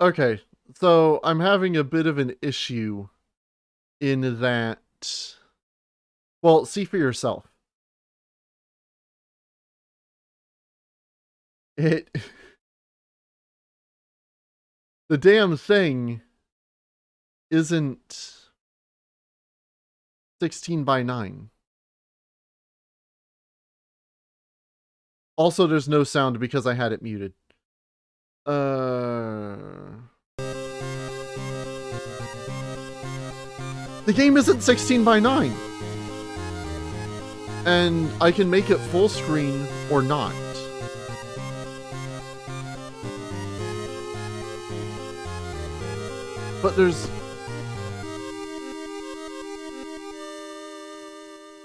Okay, so I'm having a bit of an issue in that. Well, see for yourself. It. The damn thing isn't 16 by 9. Also, there's no sound because I had it muted. The game isn't 16 by 9. And I can make it full screen or not. But there's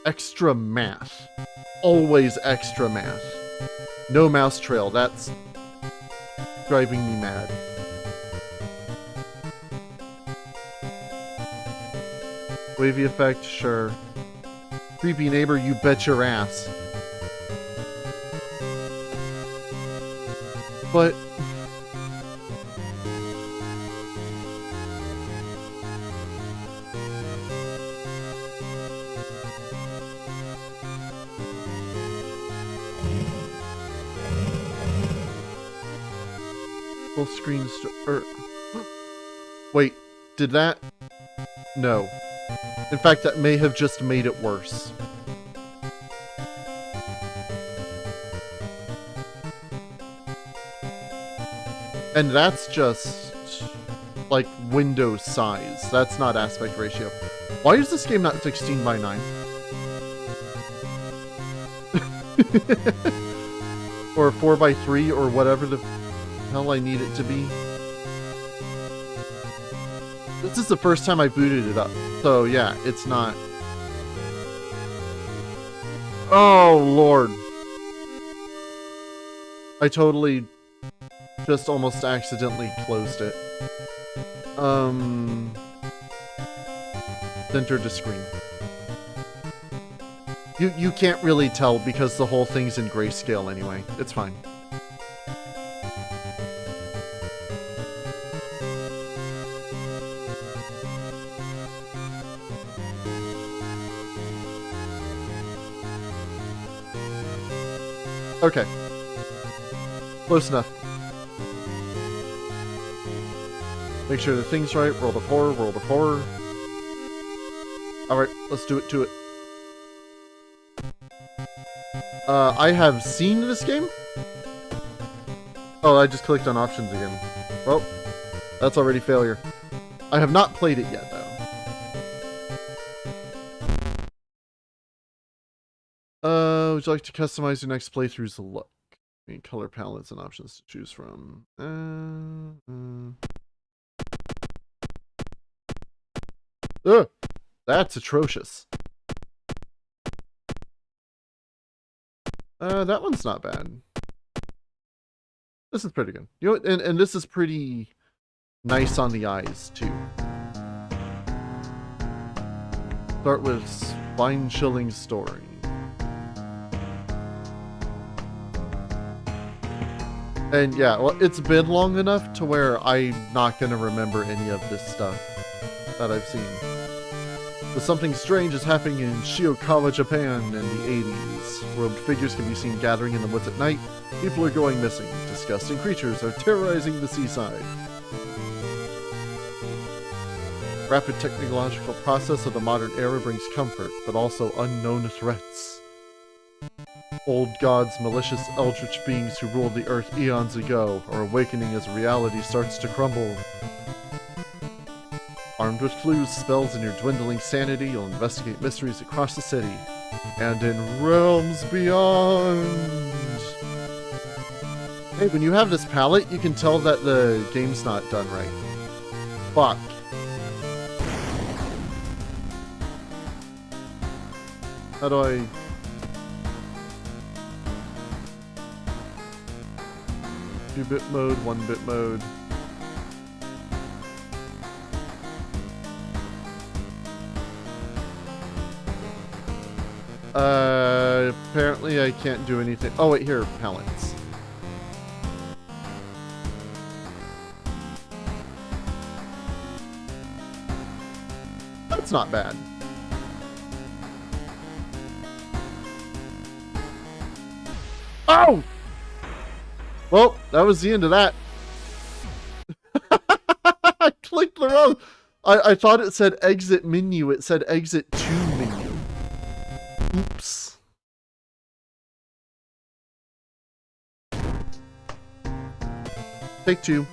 extra math. Always extra math. No mouse trail. That's driving me mad. Wavy effect, sure. Creepy neighbor, you bet your ass. But full screen wait, did that? No. In fact, that may have just made it worse. And that's just like window size. That's not aspect ratio. Why is this game not 16 by 9? Or 4 by 3 or whatever the hell I need it to be. This is the first time I booted it up. So yeah, it's not. Oh Lord. I totally just almost accidentally closed it. Center to screen. You can't really tell because the whole thing's in grayscale anyway. It's fine. Okay. Close enough. Make sure the thing's right. Roll the 4, roll the 4. Alright, let's do it to it. I have seen this game? Oh, I just clicked on options again. Well, that's already failure. I have not played it yet, though. Would you like to customize your next playthrough's look? I mean, color palettes and options to choose from. Ugh, that's atrocious. That one's not bad. This is pretty good. You know, and this is pretty nice on the eyes, too. Start with spine-chilling story. And yeah, well, it's been long enough to where I'm not going to remember any of this stuff that I've seen. But something strange is happening in Shiokawa, Japan in the 80s. Robed figures can be seen gathering in the woods at night. People are going missing. Disgusting creatures are terrorizing the seaside. Rapid technological process of the modern era brings comfort, but also unknown threats. Old gods, malicious eldritch beings who ruled the earth eons ago, are awakening as reality starts to crumble. Armed with clues, spells, and your dwindling sanity, you'll investigate mysteries across the city and in realms beyond. Hey, when you have this palette, you can tell that the game's not done right. Fuck. How do I... 2-bit mode, 1-bit mode. Apparently I can't do anything. Oh wait, here, palettes. That's not bad. Oh! Well, that was the end of that. I clicked the wrong. I thought it said exit menu. It said exit to menu. Oops. Take two.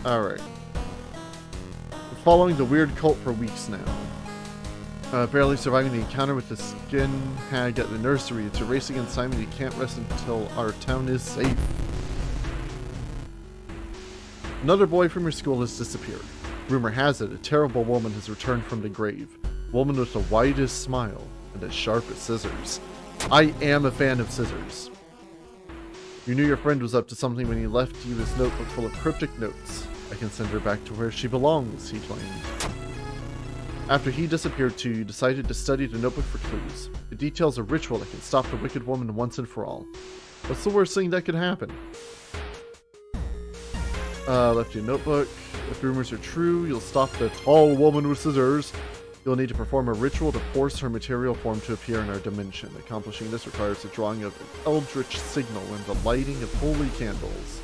Alright. We're following the weird cult for weeks now. Barely surviving the encounter with the skin hag at the nursery. It's a race against time and you can't rest until our town is safe. Another boy from your school has disappeared. Rumor has it, a terrible woman has returned from the grave. A woman with the widest smile and as sharp as scissors. I am a fan of scissors. You knew your friend was up to something when he left you his notebook full of cryptic notes. I can send her back to where she belongs, he claimed. After he disappeared too, you decided to study the notebook for clues. It details a ritual that can stop the wicked woman once and for all. What's the worst thing that could happen? Left you a notebook. If rumors are true, you'll stop the tall woman with scissors. You'll need to perform a ritual to force her material form to appear in our dimension. Accomplishing this requires the drawing of an eldritch signal and the lighting of holy candles.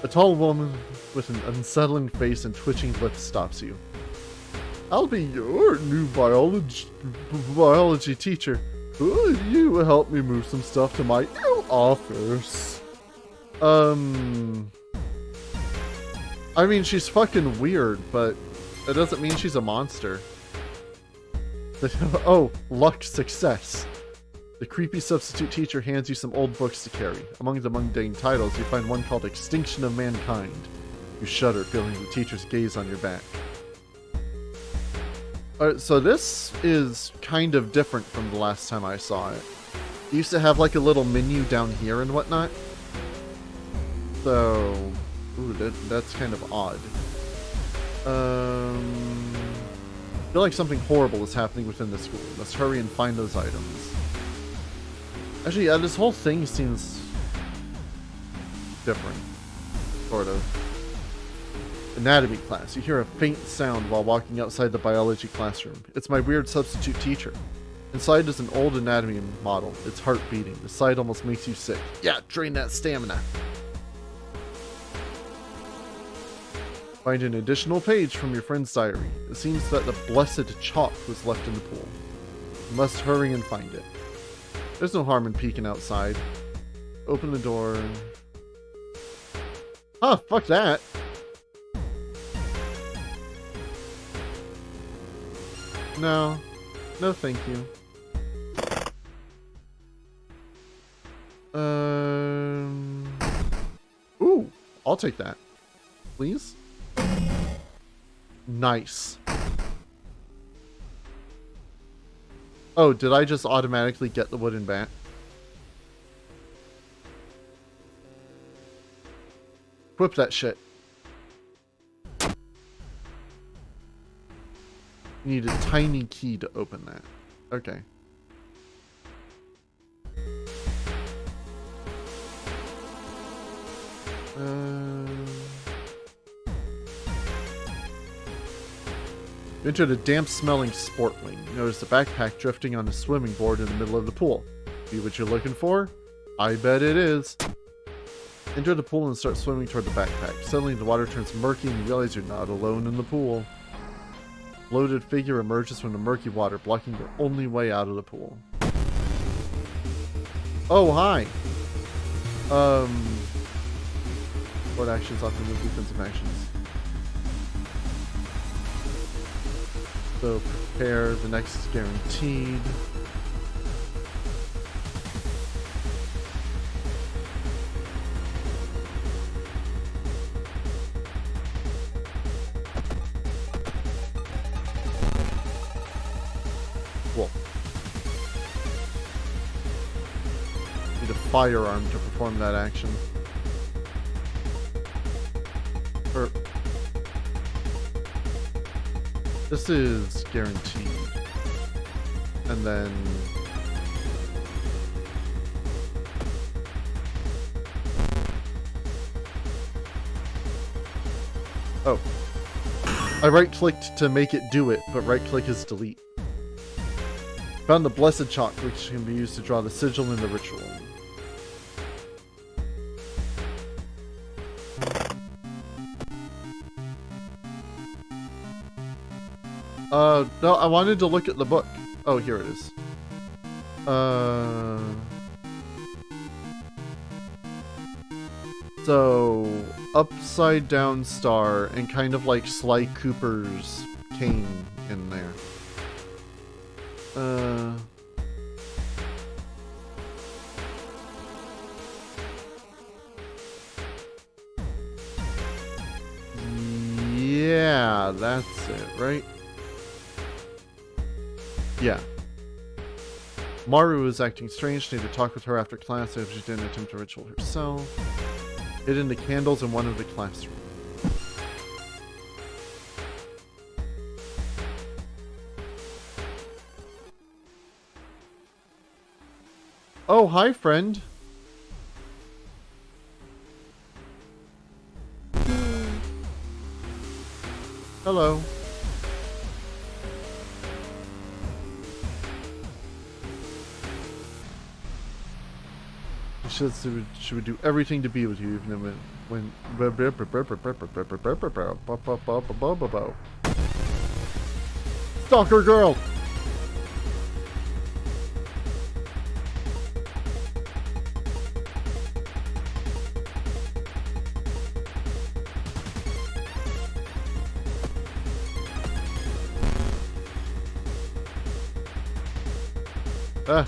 A tall woman with an unsettling face and twitching lips stops you. I'll be your new biology teacher. Will you help me move some stuff to my new office? I mean, she's fucking weird, but that doesn't mean she's a monster. Oh, luck, success. The creepy substitute teacher hands you some old books to carry. Among the mundane titles, you find one called Extinction of Mankind. You shudder, feeling the teacher's gaze on your back. So this is kind of different from the last time I saw it. It used to have like a little menu down here and whatnot. So, ooh, that's kind of odd. I feel like something horrible is happening within the school. Let's hurry and find those items. Actually, yeah, this whole thing seems different. Sort of. Anatomy class. You hear a faint sound while walking outside the biology classroom. It's my weird substitute teacher. Inside is an old anatomy model. Its heart beating. The sight almost makes you sick. Yeah, drain that stamina. Find an additional page from your friend's diary. It seems that the blessed chalk was left in the pool. You must hurry and find it. There's no harm in peeking outside. Open the door. Oh, fuck that. No. No, thank you. Ooh, I'll take that. Please? Nice. Oh, did I just automatically get the wooden bat? Equip that shit. You need a tiny key to open that. Okay. You entered a damp-smelling sport wing. You notice a backpack drifting on a swimming board in the middle of the pool. See what you're looking for? I bet it is. Enter the pool and start swimming toward the backpack. Suddenly the water turns murky and you realize you're not alone in the pool. A bloated figure emerges from the murky water, blocking your only way out of the pool. Oh, hi! What actions often move defensive actions? So prepare, the next is guaranteed. Cool. Need a firearm to perform that action. This is guaranteed. And then... oh. I right-clicked to make it do it, but right-click is delete. Found the blessed chalk, which can be used to draw the sigil in the ritual. No, I wanted to look at the book. Oh, here it is. So, upside down star and kind of like Sly Cooper's cane in there. Yeah, that's it, right? Yeah. Maru is acting strange. Need to talk with her after class if she didn't attempt a ritual herself. Hidden the candles in one of the classrooms. Oh, hi, friend. Hello. She would do everything to be with you, even when Stalker girl. Ah.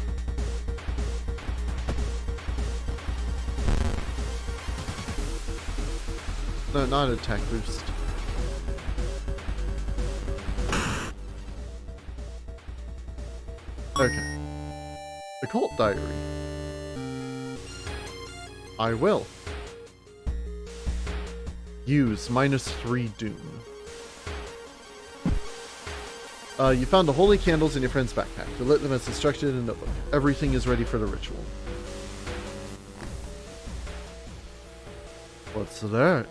No, not an attack boost. Okay. Occult diary. I will. Use -3 doom. You found the holy candles in your friend's backpack. You lit them as instructed in the notebook. Everything is ready for the ritual. What's that?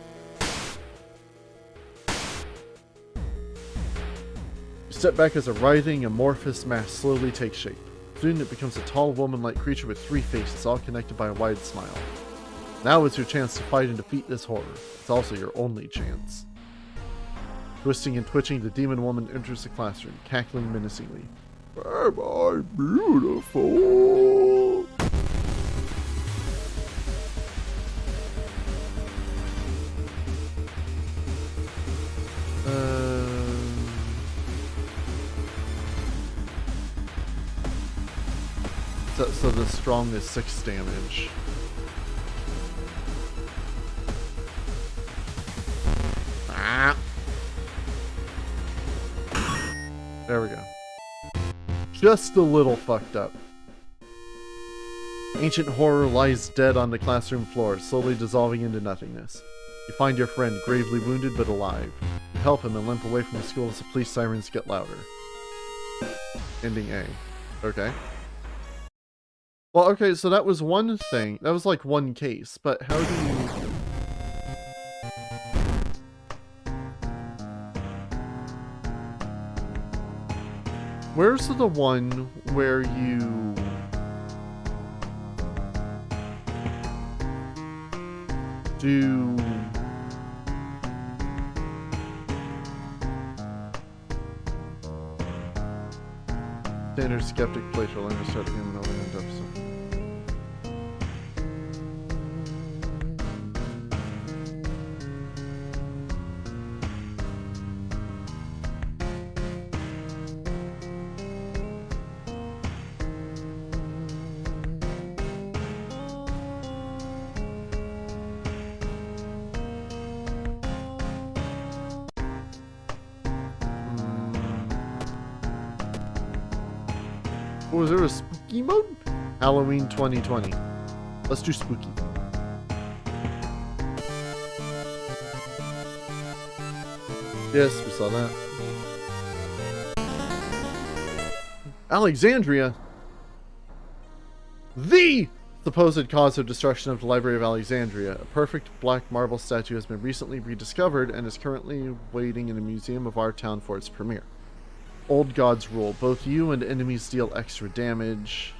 You step back as a writhing, amorphous mass slowly takes shape. Soon it becomes a tall, woman-like creature with 3 faces, all connected by a wide smile. Now is your chance to fight and defeat this horror. It's also your only chance. Twisting and twitching, the demon woman enters the classroom, cackling menacingly. Am I beautiful? So the strong is 6 damage. Ah. There we go. Just a little fucked up. Ancient horror lies dead on the classroom floor, slowly dissolving into nothingness. You find your friend, gravely wounded but alive. You help him and limp away from the school as the police sirens get louder. Ending A. Okay. Well, okay, so that was one thing. That was like one case, but how do you... Where's the one where you... do... Standard skeptic playful and start the human over and episode. Was there a spooky mode? Halloween 2020. Let's do spooky. Yes, we saw that. Alexandria? The supposed cause of destruction of the Library of Alexandria. A perfect black marble statue has been recently rediscovered and is currently waiting in a museum of our town for its premiere. Old gods rule. Both you and enemies deal extra damage.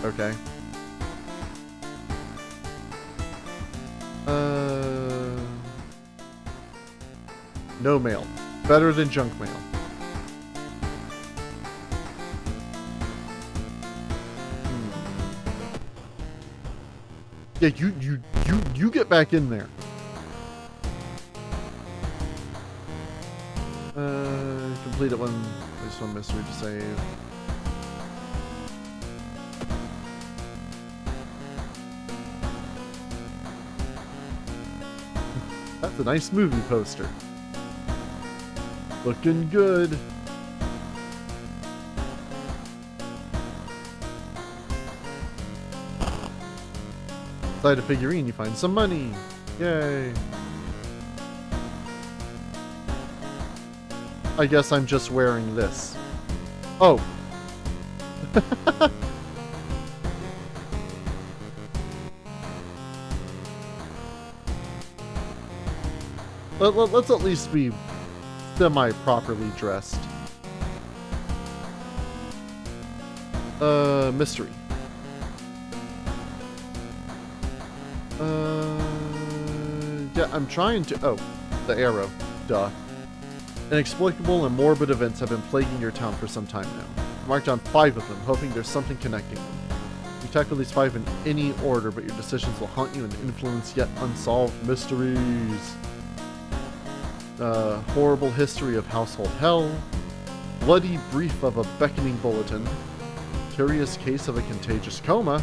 Okay. No mail. Better than junk mail. Yeah, you get back in there. Complete it one. There's one mystery to save. That's a nice movie poster. Looking good. Inside a figurine, you find some money. Yay. I guess I'm just wearing this. Oh. Let's at least be semi-properly dressed. Mystery. Yeah, I'm trying to... Oh, the arrow. Duh. Inexplicable and morbid events have been plaguing your town for some time now. I've marked down 5 of them, hoping there's something connecting them. You tackle these 5 in any order, but your decisions will haunt you and influence yet unsolved mysteries. Horrible history of household hell. Bloody brief of a beckoning bulletin. Curious case of a contagious coma.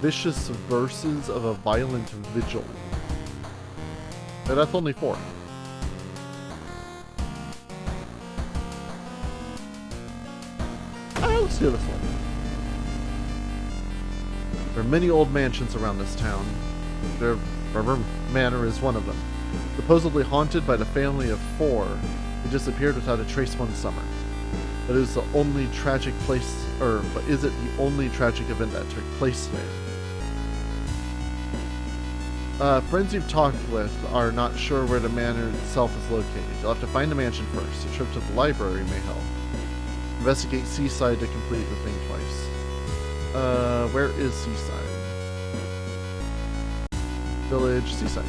Vicious verses of a violent vigil. But that's only 4. Let's do this one. There are many old mansions around this town. Their Manor is one of them. Supposedly haunted by the family of 4 who disappeared without a trace one summer. But is the only tragic place, but is it the only tragic event that took place there? Friends you've talked with are not sure where the manor itself is located. You'll have to find the mansion first. A trip to the library may help. Investigate Seaside to complete the thing twice. Where is Seaside? Village, Seaside.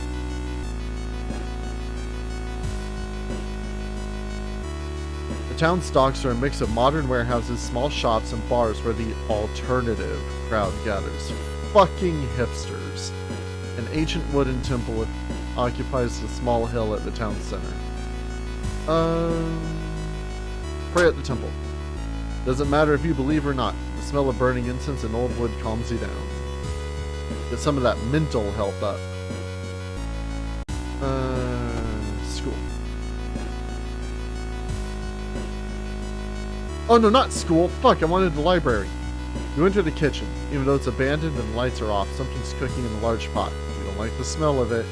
The town's docks are a mix of modern warehouses, small shops, and bars where the alternative crowd gathers. Fucking hipsters. An ancient wooden temple occupies the small hill at the town center. Pray at the temple. Doesn't matter if you believe or not. The smell of burning incense and old wood calms you down. Get some of that mental health up. School. Oh no, not school. Fuck, I wanted the library. You enter the kitchen. Even though it's abandoned and the lights are off, something's cooking in a large pot. You don't like the smell of it.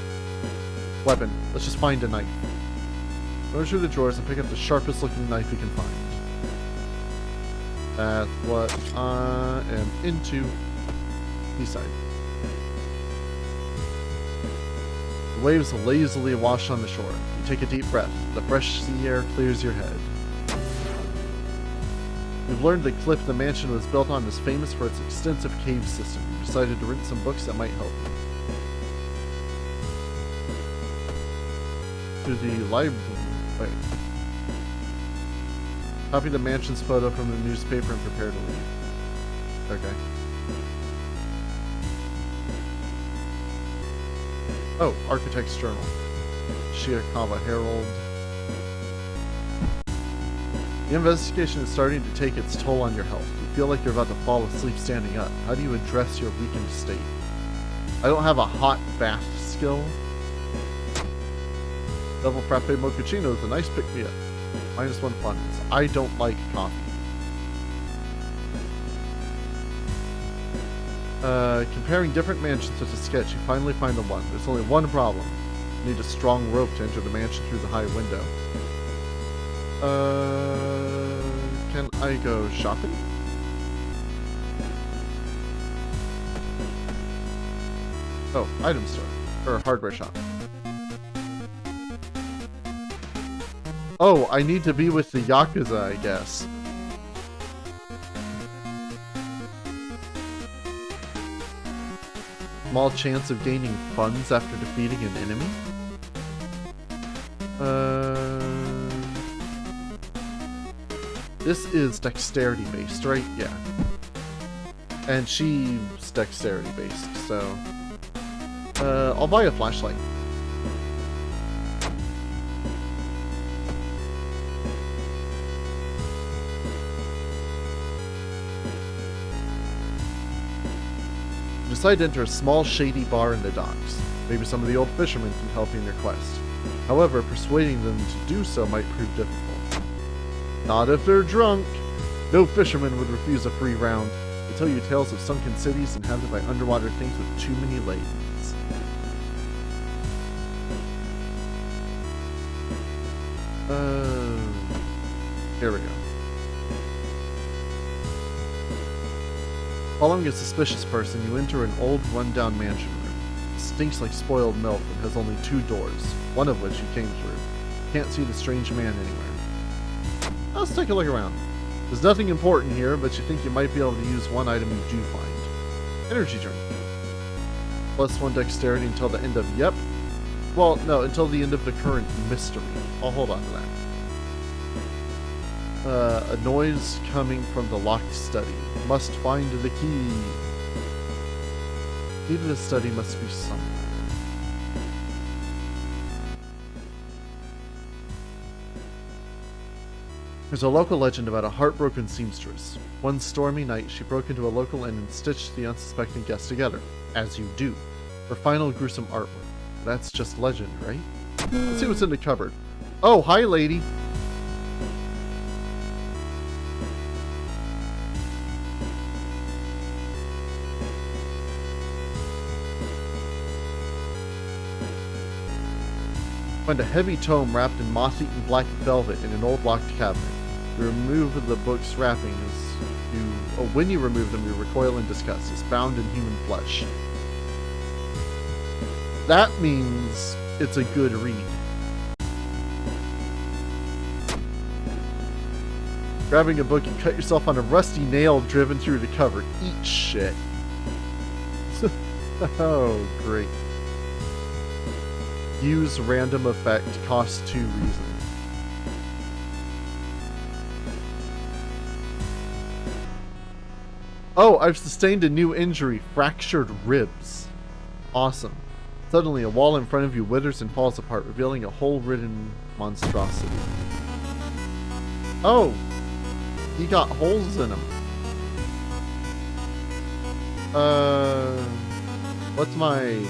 Weapon. Let's just find a knife. Go through the drawers and pick up the sharpest looking knife you can find. That's what I am into. Seaside. The waves lazily wash on the shore. You take a deep breath. The fresh sea air clears your head. You've learned the cliff the mansion was built on is famous for its extensive cave system. You decided to rent some books that might help you. To the library. Wait. Copy the mansion's photo from the newspaper and prepare to leave. Okay. Oh, Architect's Journal. Shiakawa Herald. The investigation is starting to take its toll on your health. You feel like you're about to fall asleep standing up. How do you address your weakened state? I don't have a hot bath skill. Double frappe mochaccino is a nice pick-me-up. -1 fondness. I don't like coffee. Comparing different mansions with a sketch, you finally find the one. There's only one problem. You need a strong rope to enter the mansion through the high window. Can I go shopping? Oh, item store. Or hardware shop. Oh, I need to be with the Yakuza, I guess. Small chance of gaining funds after defeating an enemy? This is dexterity based, right? Yeah. And she's dexterity based, so... I'll buy a flashlight. Decide to enter a small shady bar in the docks. Maybe some of the old fishermen can help you in your quest. However, persuading them to do so might prove difficult. Not if they're drunk. No fisherman would refuse a free round. They tell you tales of sunken cities inhabited by underwater things with too many lanes. Here we go. Following a suspicious person, you enter an old, run-down mansion room. It stinks like spoiled milk and has only 2 doors, one of which you came through. Can't see the strange man anywhere. Let's take a look around. There's nothing important here, but you think you might be able to use one item you do find. Energy drink. +1 dexterity until the end of... Yep. Well, no, until the end of the current mystery. I'll hold on to that. A noise coming from the locked study. Must find the key. Key to the study must be somewhere. There's a local legend about a heartbroken seamstress. One stormy night, she broke into a local inn and stitched the unsuspecting guests together, as you do, for final gruesome artwork. That's just legend, right? Let's see what's in the cupboard. Oh, hi, lady. Find a heavy tome wrapped in moth-eaten black velvet in an old locked cabinet. You remove the book's wrappings. When you remove them, you recoil in disgust. It's bound in human flesh. That means it's a good read. Grabbing a book, you cut yourself on a rusty nail driven through the cover. Eat shit. Oh, great. Use random effect, cost 2 reasons. Oh, I've sustained a new injury, fractured ribs. Awesome. Suddenly, a wall in front of you withers and falls apart, revealing a hole-ridden monstrosity. Oh! He got holes in him. What's my...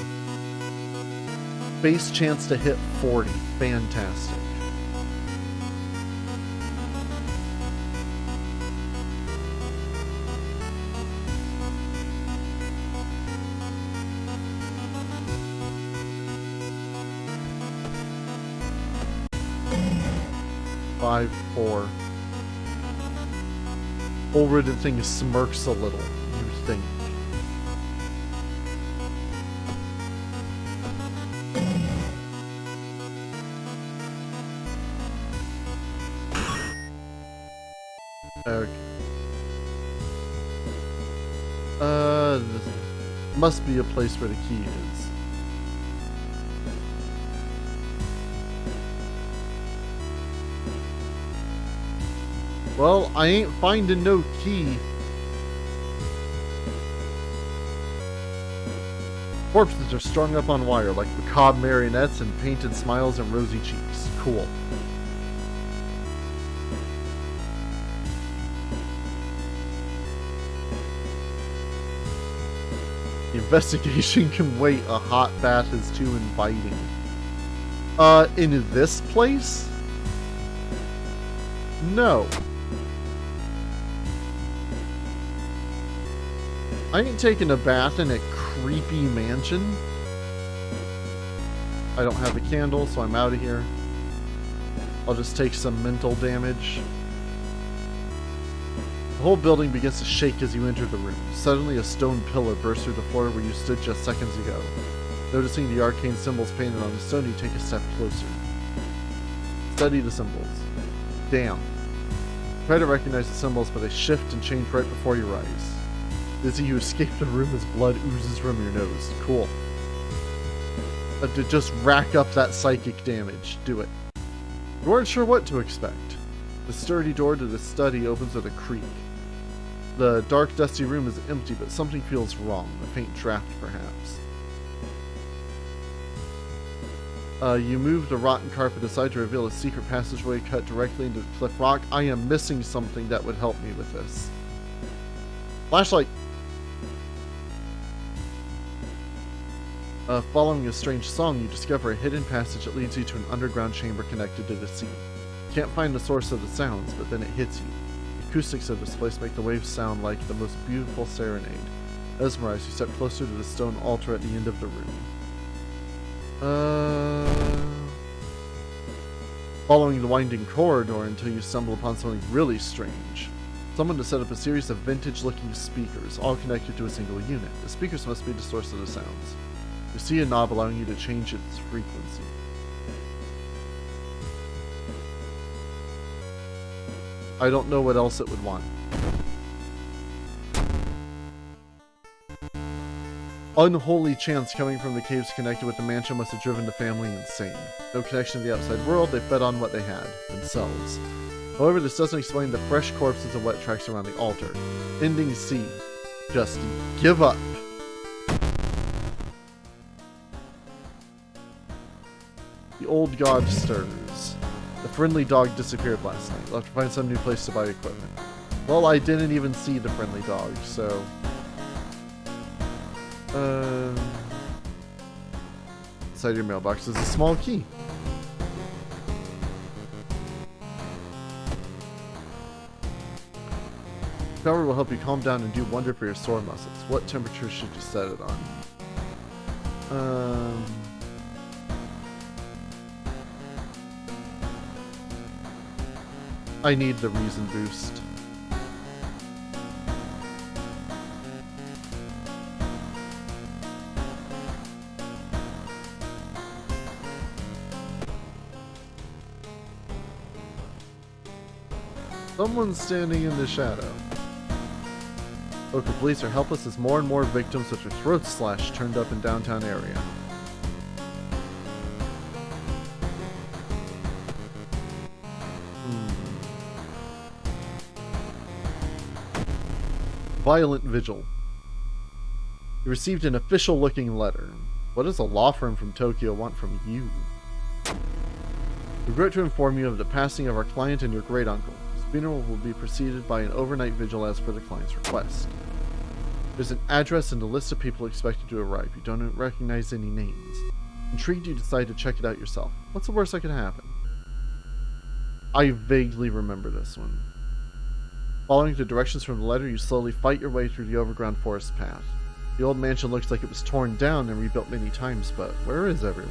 base chance to hit 40. Fantastic. Five, 4. Hole-ridden thing smirks a little, you think. Okay. This must be a place where the key is. Well, I ain't finding no key. Corpses are strung up on wire like macabre marionettes and painted smiles and rosy cheeks. Cool. The investigation can wait. A hot bath is too inviting. In this place? No. I ain't taking a bath in a creepy mansion. I don't have a candle, so I'm out of here. I'll just take some mental damage. The whole building begins to shake as you enter the room. Suddenly, a stone pillar bursts through the floor where you stood just seconds ago. Noticing the arcane symbols painted on the stone, you take a step closer. Study the symbols. Damn. Try to recognize the symbols, but they shift and change right before your eyes. Dizzy, you escape the room as blood oozes from your nose. Cool. To just rack up that psychic damage. Do it. You weren't sure what to expect. The sturdy door to the study opens with a creak. The dark, dusty room is empty, but something feels wrong. A faint draft, perhaps. You move the rotten carpet aside to reveal a secret passageway cut directly into the cliff rock. I am missing something that would help me with this. Flashlight! Following a strange song, you discover a hidden passage that leads you to an underground chamber connected to the sea. You can't find the source of the sounds, but then it hits you. The acoustics of this place make the waves sound like the most beautiful serenade. Mesmerized, you step closer to the stone altar at the end of the room. Following the winding corridor until you stumble upon something really strange. Someone has set up a series of vintage-looking speakers, all connected to a single unit. The speakers must be the source of the sounds. You see a knob allowing you to change its frequency. I don't know what else it would want. Unholy chants coming from the caves connected with the mansion must have driven the family insane. No connection to the outside world, they fed on what they had, themselves. However, this doesn't explain the fresh corpses and wet tracks around the altar. Ending C. Just give up. The old god stirs. The friendly dog disappeared last night. You'll have to find some new place to buy equipment. Well, I didn't even see the friendly dog, so... Inside your mailbox is a small key. Shower will help you calm down and do wonder for your sore muscles. What temperature should you set it on? I need the reason boost. Someone's standing in the shadow. Local police are helpless as more and more victims with their throats slashed turned up in downtown area. Violent vigil. You received an official-looking letter. What does a law firm from Tokyo want from you? We regret to inform you of the passing of our client and your great-uncle. His funeral will be preceded by an overnight vigil as per the client's request. There's an address and a list of people expected to arrive. You don't recognize any names. Intrigued, you decide to check it out yourself. What's the worst that could happen? I vaguely remember this one. Following the directions from the letter, you slowly fight your way through the overground forest path. The old mansion looks like it was torn down and rebuilt many times, but where is everyone?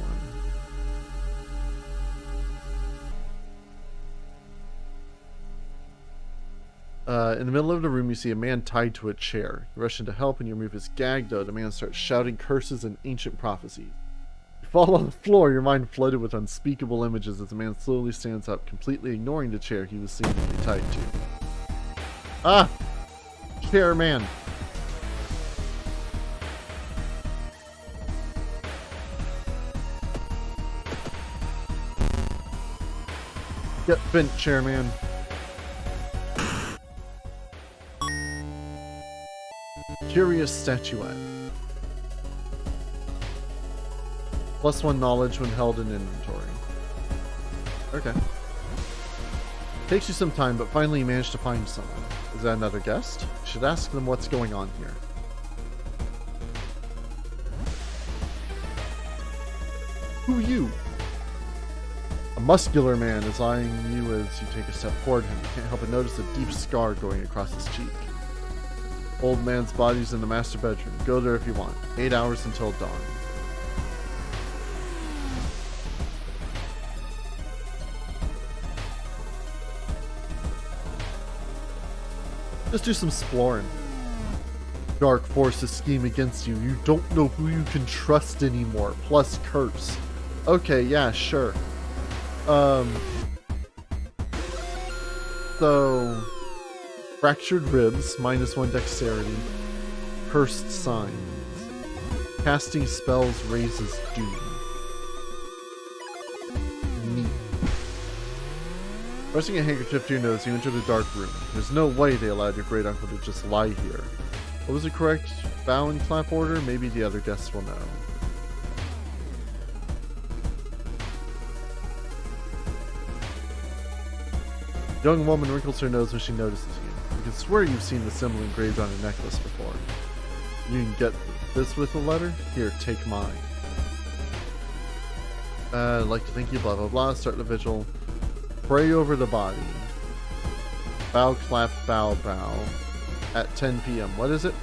In the middle of the room, you see a man tied to a chair. You rush in to help and you remove his gag, though the man starts shouting curses and ancient prophecies. You fall on the floor, your mind flooded with unspeakable images as the man slowly stands up, completely ignoring the chair he was seemingly tied to. Ah! Chair man. Get bent, chairman. Curious statuette. +1 knowledge when held in inventory. Okay. Takes you some time, but finally you manage to find someone. Is that another guest? You should ask them what's going on here. Who are you? A muscular man is eyeing you as you take a step toward him. You can't help but notice a deep scar going across his cheek. Old man's body's in the master bedroom. Go there if you want. 8 hours until dawn. Just do some exploring. Dark forces scheme against you. You don't know who you can trust anymore. Plus curse. Okay, yeah, sure. So fractured ribs, -1 dexterity. Cursed signs. Casting spells raises doom. Neat. Pressing a handkerchief to your nose, you enter the dark room. There's no way they allowed your great uncle to just lie here. What was the correct bow and clap order? Maybe the other guests will know. The young woman wrinkles her nose when she notices you. You can swear you've seen the symbol engraved on a necklace before. You can get this with a letter? Here, take mine. I'd like to thank you, blah blah blah. Start the vigil. Pray over the body. Bow, clap, bow, bow. At 10 p.m. What is it?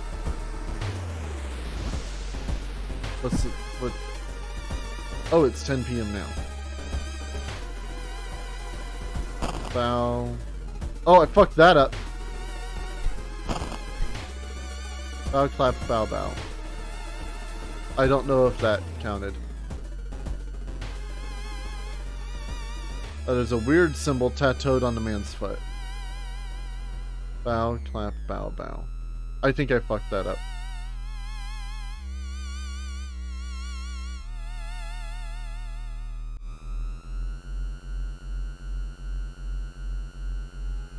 What's it? What? Oh, it's 10 p.m. now. Bow. Oh, I fucked that up. Bow, clap, bow, bow. I don't know if that counted. Oh, there's a weird symbol tattooed on the man's foot. Bow, clap, bow, bow. I think I fucked that up.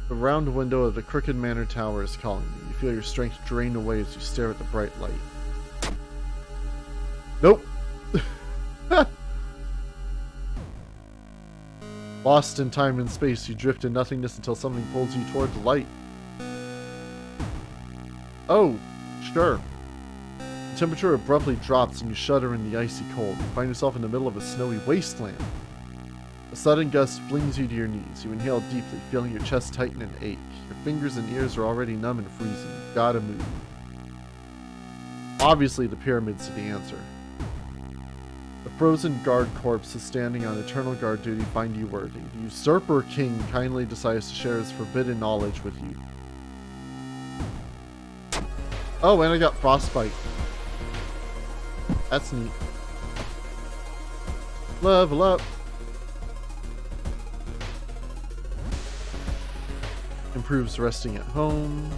The round window of the crooked manor tower is calling you. You feel your strength drain away as you stare at the bright light. Nope. Lost in time and space, you drift in nothingness until something pulls you toward the light. Oh, sure. The temperature abruptly drops and you shudder in the icy cold. You find yourself in the middle of a snowy wasteland. A sudden gust flings you to your knees. You inhale deeply, feeling your chest tighten and ache. Your fingers and ears are already numb and freezing. You gotta move. Obviously, the pyramid's the answer. The frozen guard corpse is standing on eternal guard duty. Find you worthy. The usurper king kindly decides to share his forbidden knowledge with you. Oh, and I got frostbite. That's neat. Level up. Improves resting at home.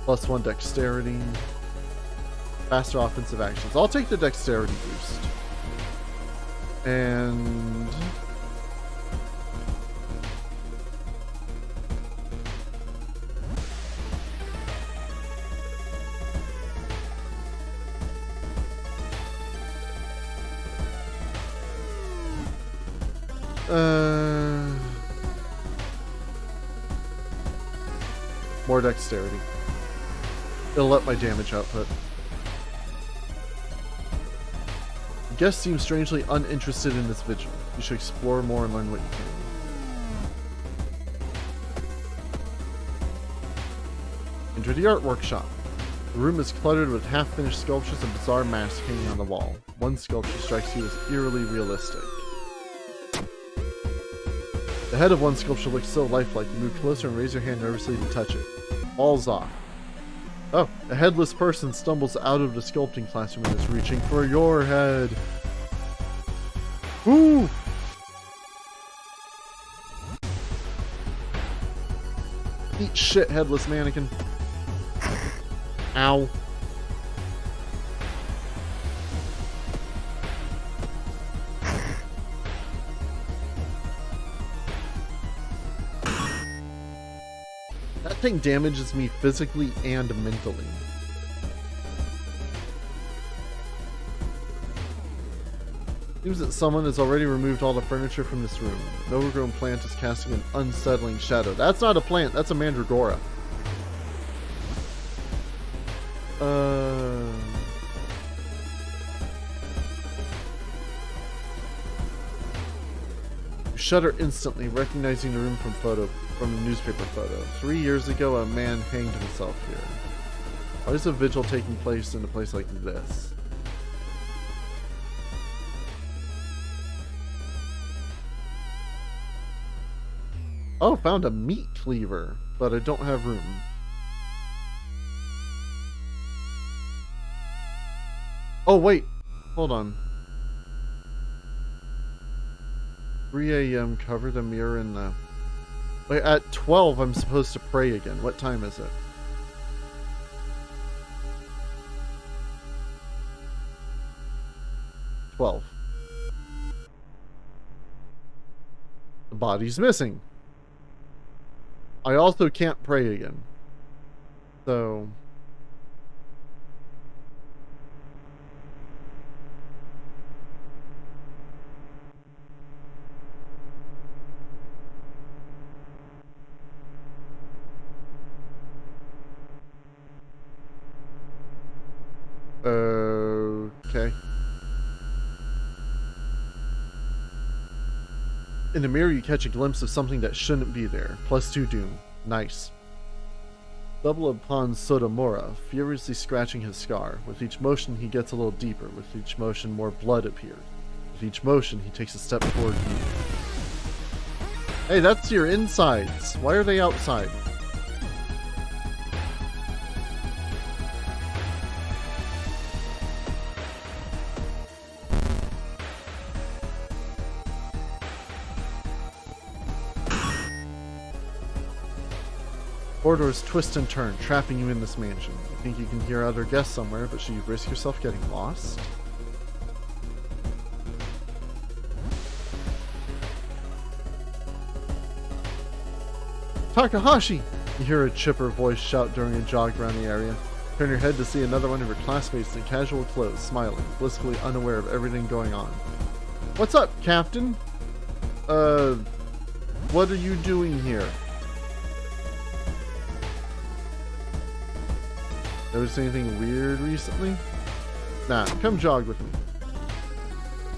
+1 dexterity. Faster offensive actions. I'll take the dexterity boost. And more dexterity. It'll up my damage output. The guests seem strangely uninterested in this vigil. You should explore more and learn what you can. Enter the art workshop. The room is cluttered with half-finished sculptures and bizarre masks hanging on the wall. One sculpture strikes you as eerily realistic. The head of one sculpture looks so lifelike. You move closer and raise your hand nervously to touch it. Falls off. Oh, a headless person stumbles out of the sculpting classroom and is reaching for your head. Ooh! Eat shit, headless mannequin. Ow. That thing damages me physically and mentally. Seems that someone has already removed all the furniture from this room. An overgrown plant is casting an unsettling shadow. That's not a plant, that's a mandragora. You shudder instantly, recognizing the room from a newspaper photo. 3 years ago, a man hanged himself here. Why is a vigil taking place in a place like this? Oh, found a meat cleaver, but I don't have room. Oh, wait. Hold on. 3 a.m. Cover the mirror in the... Wait, at 12 I'm supposed to pray again. What time is it? 12. The body's missing. I also can't pray again. So... Okay. In the mirror, you catch a glimpse of something that shouldn't be there. +2 doom. Nice. Double upon Sotomura, furiously scratching his scar. With each motion, he gets a little deeper. With each motion, more blood appears. With each motion, he takes a step toward you. Hey, that's your insides. Why are they outside? Corridors twist and turn, trapping you in this mansion. You think you can hear other guests somewhere, but should you risk yourself getting lost? Takahashi! You hear a chipper voice shout during a jog around the area. Turn your head to see another one of your classmates in casual clothes, smiling, blissfully unaware of everything going on. What's up, Captain? What are you doing here? Notice anything weird recently? Nah, come jog with me.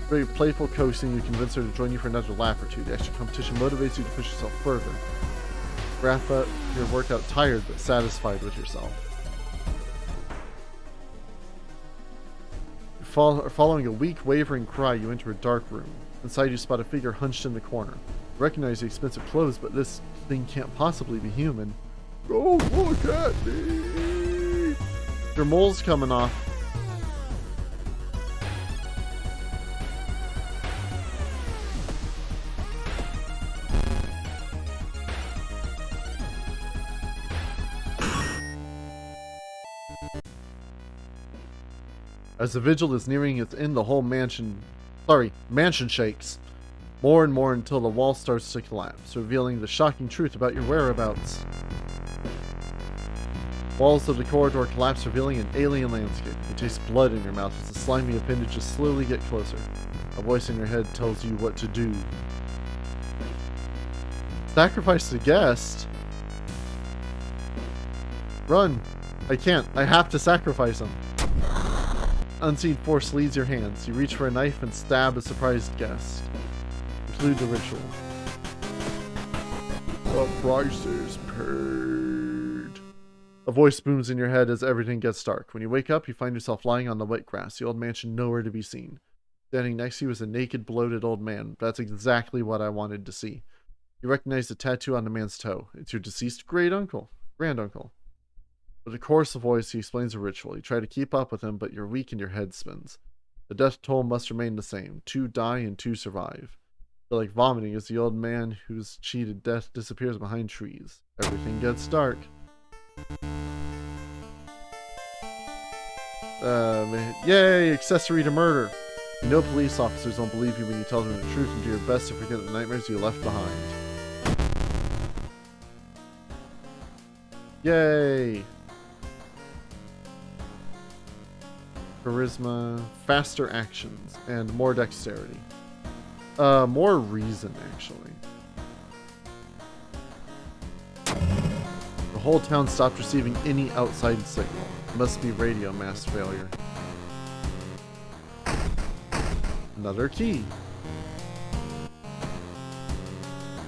Very playful coaxing, you convince her to join you for another lap or two. The extra competition motivates you to push yourself further. Wrap up your workout tired but satisfied with yourself. Following a weak, wavering cry, you enter a dark room. Inside you spot a figure hunched in the corner. You recognize the expensive clothes, but this thing can't possibly be human. Don't look at me! Your mole's coming off. As the vigil is nearing its end, the whole mansion shakes. More and more until the wall starts to collapse, revealing the shocking truth about your whereabouts. Walls of the corridor collapse, revealing an alien landscape. You taste blood in your mouth as the slimy appendages slowly get closer. A voice in your head tells you what to do. Sacrifice the guest? Run! I can't. I have to sacrifice him. Unseen force leads your hands. You reach for a knife and stab a surprised guest. Conclude the ritual. The price is paid. A voice booms in your head as everything gets dark. When you wake up, you find yourself lying on the wet grass, the old mansion nowhere to be seen. Standing next to you is a naked, bloated old man. That's exactly what I wanted to see. You recognize the tattoo on the man's toe. It's your deceased granduncle. With a coarse voice, he explains the ritual. You try to keep up with him, but you're weak and your head spins. The death toll must remain the same. 2 die and 2 survive. You feel like vomiting as the old man who's cheated death disappears behind trees. Everything gets dark. Yay! Accessory to murder! You know police officers won't believe you when you tell them the truth and do your best to forget the nightmares you left behind. Yay! Charisma, faster actions, and more dexterity. More reason, actually. The whole town stopped receiving any outside signal. It must be radio mass failure. Another key.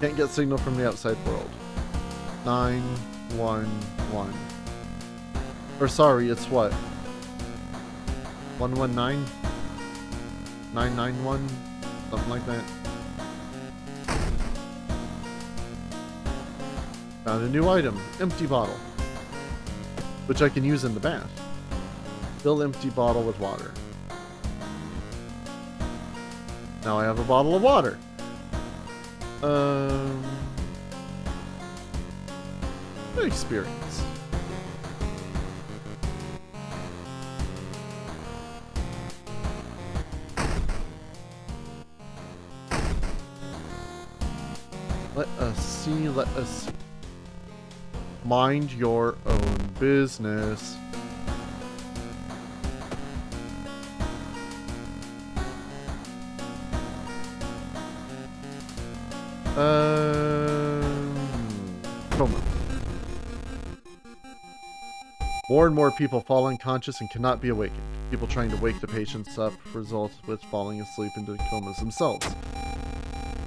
Can't get signal from the outside world. 911. Or sorry, it's what? 119? 991? Something like that. Found a new item. Empty bottle. Which I can use in the bath. Fill empty bottle with water. Now I have a bottle of water. Experience. Let us see, let us see. Mind your own business. Coma. More and more people fall unconscious and cannot be awakened. People trying to wake the patients up results with falling asleep into comas themselves.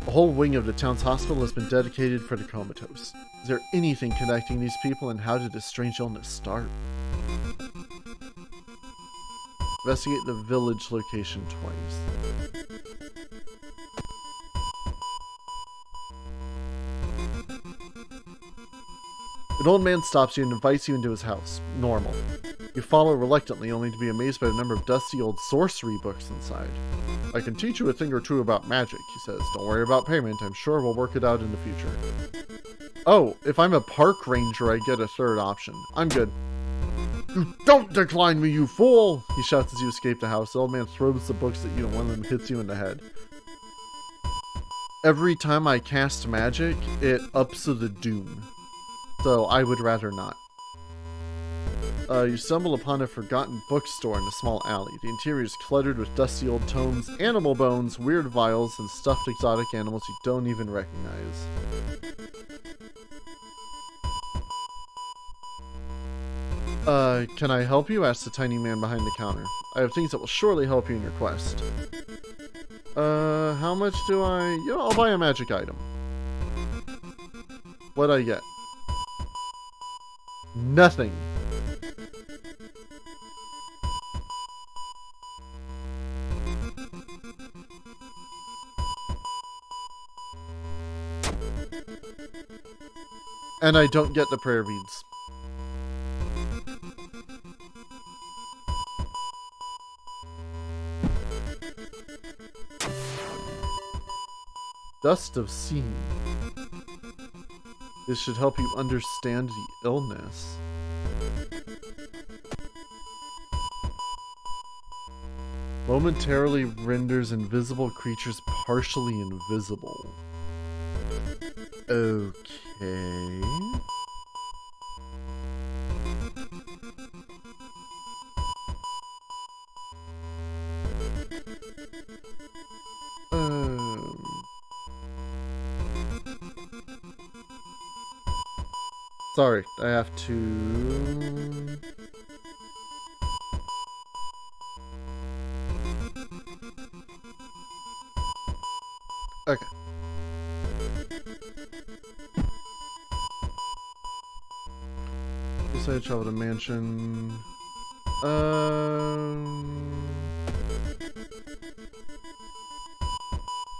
A whole wing of the town's hospital has been dedicated for the comatose. Is there anything connecting these people, and how did this strange illness start? Investigate the village location twice. An old man stops you and invites you into his house. Normal. You follow reluctantly, only to be amazed by the number of dusty old sorcery books inside. I can teach you a thing or two about magic, he says. Don't worry about payment. I'm sure we'll work it out in the future. Oh, if I'm a park ranger, I get a third option. I'm good. Don't decline me, you fool! He shouts as you escape the house. The old man throws the books at you and one of them hits you in the head. Every time I cast magic, it ups the doom. So I would rather not. You stumble upon a forgotten bookstore in a small alley. The interior is cluttered with dusty old tomes, animal bones, weird vials, and stuffed exotic animals you don't even recognize. Can I help you? Asked the tiny man behind the counter. I have things that will surely help you in your quest. How much do I... You know, I'll buy a magic item. What'd I get? Nothing. And I don't get the prayer beads. Dust of seeing. This should help you understand the illness. Momentarily renders invisible creatures partially invisible. Okay. Sorry, I have to... Okay. Decided to travel to mansion.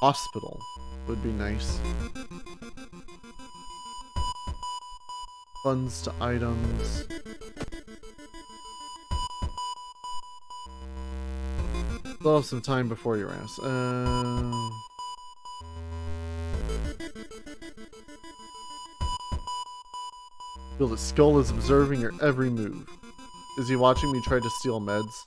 Hospital would be nice. Funds to items. Still have some time before your ass. Feel the skull is observing your every move. Is he watching me try to steal meds?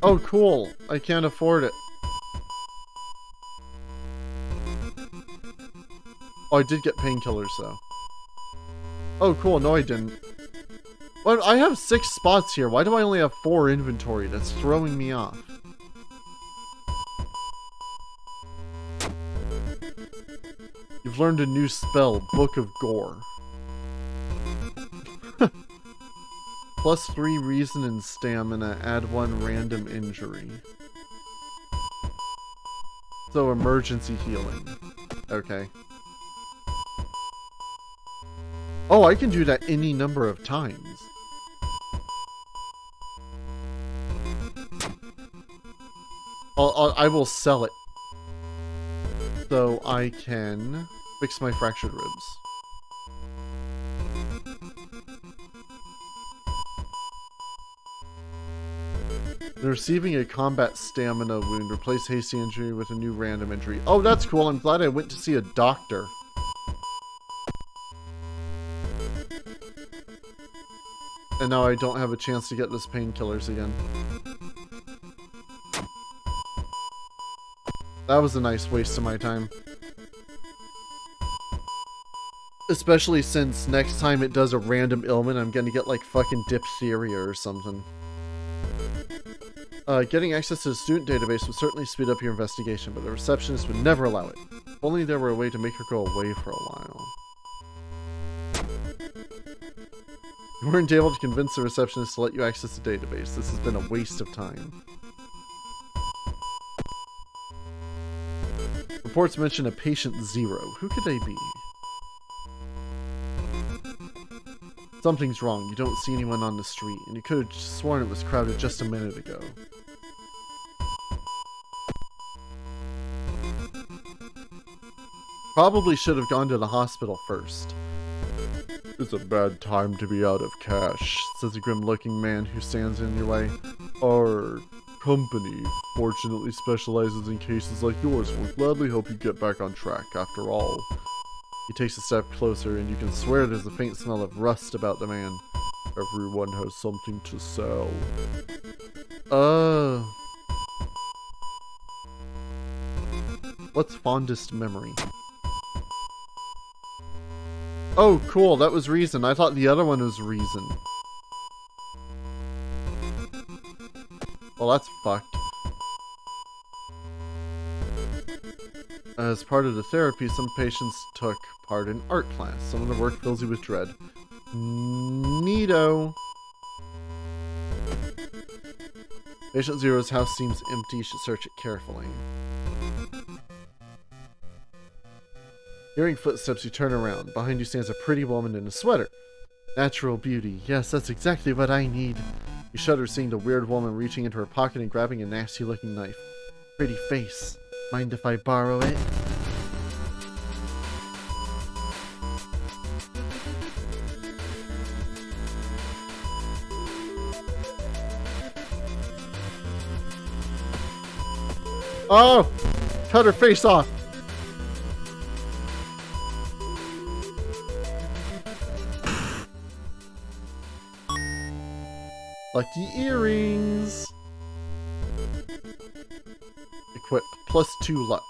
Oh, cool. I can't afford it. Oh, I did get painkillers, though. Oh, cool. No, I didn't. Well, I have 6 spots here. Why do I only have 4 inventory? That's throwing me off. You've learned a new spell, Book of Gore. +3 reason and stamina, add 1 random injury. So emergency healing. Okay. Oh, I can do that any number of times. I will sell it. So I can fix my fractured ribs. Receiving a combat stamina wound. Replace hasty injury with a new random injury. Oh, that's cool. I'm glad I went to see a doctor. And now I don't have a chance to get those painkillers again. That was a nice waste of my time. Especially since next time it does a random ailment, I'm gonna get like fucking diphtheria or something. Getting access to the student database would certainly speed up your investigation, but the receptionist would never allow it. If only there were a way to make her go away for a while. You weren't able to convince the receptionist to let you access the database. This has been a waste of time. Reports mention a patient 0. Who could they be? Something's wrong. You don't see anyone on the street, and you could have sworn it was crowded just a minute ago. Probably should have gone to the hospital first. It's a bad time to be out of cash, says a grim-looking man who stands in your way. Our company fortunately specializes in cases like yours. We'll gladly help you get back on track, after all. He takes a step closer, and you can swear there's a faint smell of rust about the man. Everyone has something to sell. What's fondest memory? Oh, cool, that was Reason. I thought the other one was Reason. Well, that's fucked. As part of the therapy, some patients took part in art class. Some of the work fills you with dread. Neato. Patient Zero's house seems empty. You should search it carefully. Hearing footsteps, you turn around. Behind you stands a pretty woman in a sweater. Natural beauty. Yes, that's exactly what I need. You shudder seeing the weird woman reaching into her pocket and grabbing a nasty-looking knife. Pretty face. Mind if I borrow it? Oh! Cut her face off! Lucky earrings! Equip. +2 luck.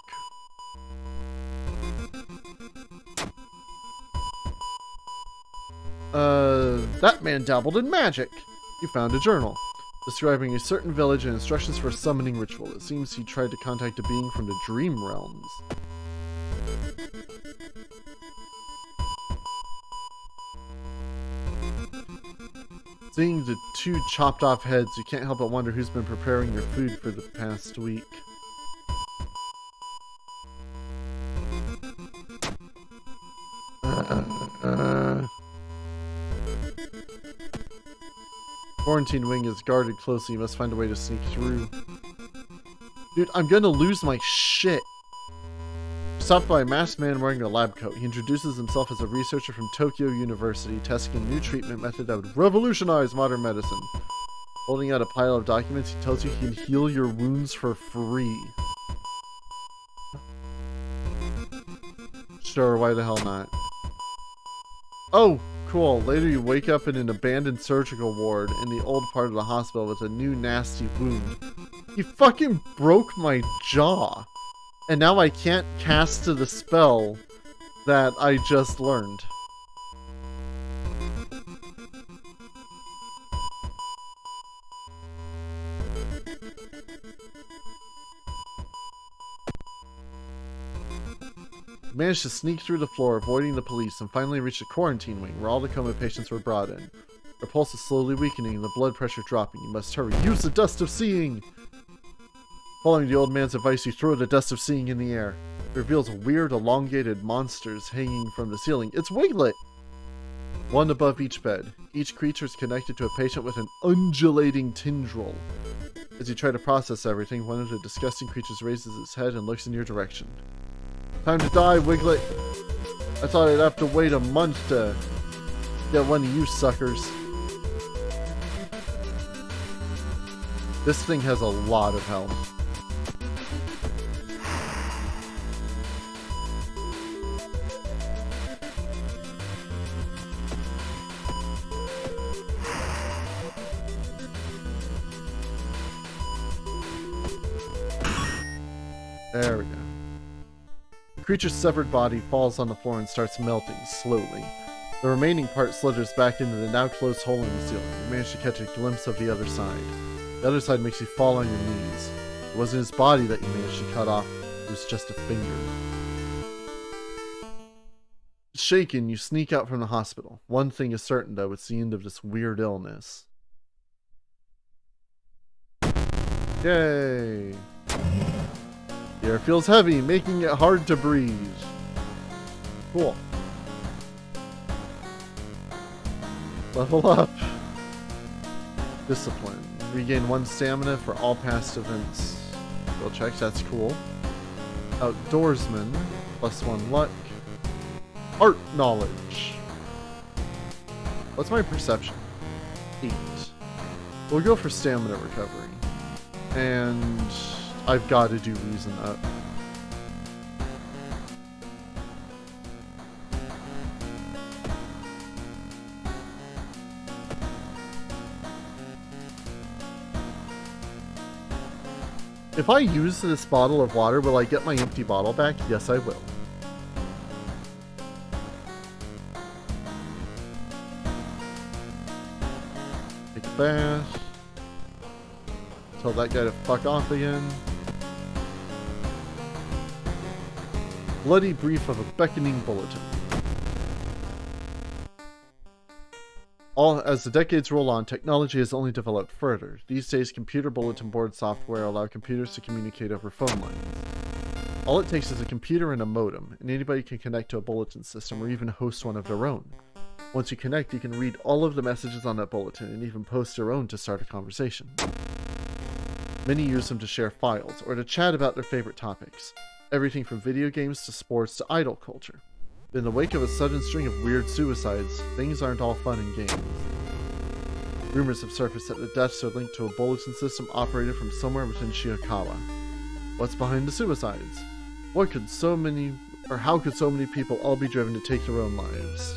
That man dabbled in magic. You found a journal describing a certain village and instructions for a summoning ritual. It seems he tried to contact a being from the dream realms. Seeing the 2 chopped off heads, you can't help but wonder who's been preparing your food for the past week. Quarantine wing is guarded closely. You must find a way to sneak through. Dude, I'm gonna lose my shit. Stopped by a masked man wearing a lab coat. He introduces himself as a researcher from Tokyo University, testing a new treatment method that would revolutionize modern medicine. Holding out a pile of documents, he tells you he can heal your wounds for free. Sure, why the hell not? Oh, cool. Later you wake up in an abandoned surgical ward in the old part of the hospital with a new nasty wound. He fucking broke my jaw. And now I can't cast the spell that I just learned. Managed to sneak through the floor, avoiding the police, and finally reached the quarantine wing, where all the coma patients were brought in. Their pulse is slowly weakening and the blood pressure dropping. You must hurry. Use the dust of seeing! Following the old man's advice, you throw the dust of seeing in the air. It reveals weird, elongated monsters hanging from the ceiling. It's Wiglet! One above each bed. Each creature is connected to a patient with an undulating tendril. As you try to process everything, one of the disgusting creatures raises its head and looks in your direction. Time to die, Wiglet! I thought I'd have to wait a month to get one of you suckers. This thing has a lot of health. There we go. The creature's severed body falls on the floor and starts melting slowly. The remaining part slithers back into the now closed hole in the ceiling. You manage to catch a glimpse of the other side. The other side makes you fall on your knees. It wasn't his body that you managed to cut off. It was just a finger. Shaken, you sneak out from the hospital. One thing is certain, though, it's the end of this weird illness. Yay! The air feels heavy, making it hard to breathe. Cool. Level up. Discipline. Regain 1 stamina for all past events. Skill checks, that's cool. Outdoorsman. +1 luck. Art knowledge. What's my perception? 8. We'll go for stamina recovery. And I've got to do reason up. If I use this bottle of water, will I get my empty bottle back? Yes, I will. Take a bath. Tell that guy to fuck off again. Bloody brief of a beckoning bulletin. As the decades roll on, technology has only developed further. These days, computer bulletin board software allow computers to communicate over phone lines. All it takes is a computer and a modem, and anybody can connect to a bulletin system or even host one of their own. Once you connect, you can read all of the messages on that bulletin and even post your own to start a conversation. Many use them to share files or to chat about their favorite topics. Everything from video games to sports to idol culture. In the wake of a sudden string of weird suicides, things aren't all fun and games. Rumors have surfaced that the deaths are linked to a bulletin system operated from somewhere within Shiokawa. What's behind the suicides? How could so many people all be driven to take their own lives?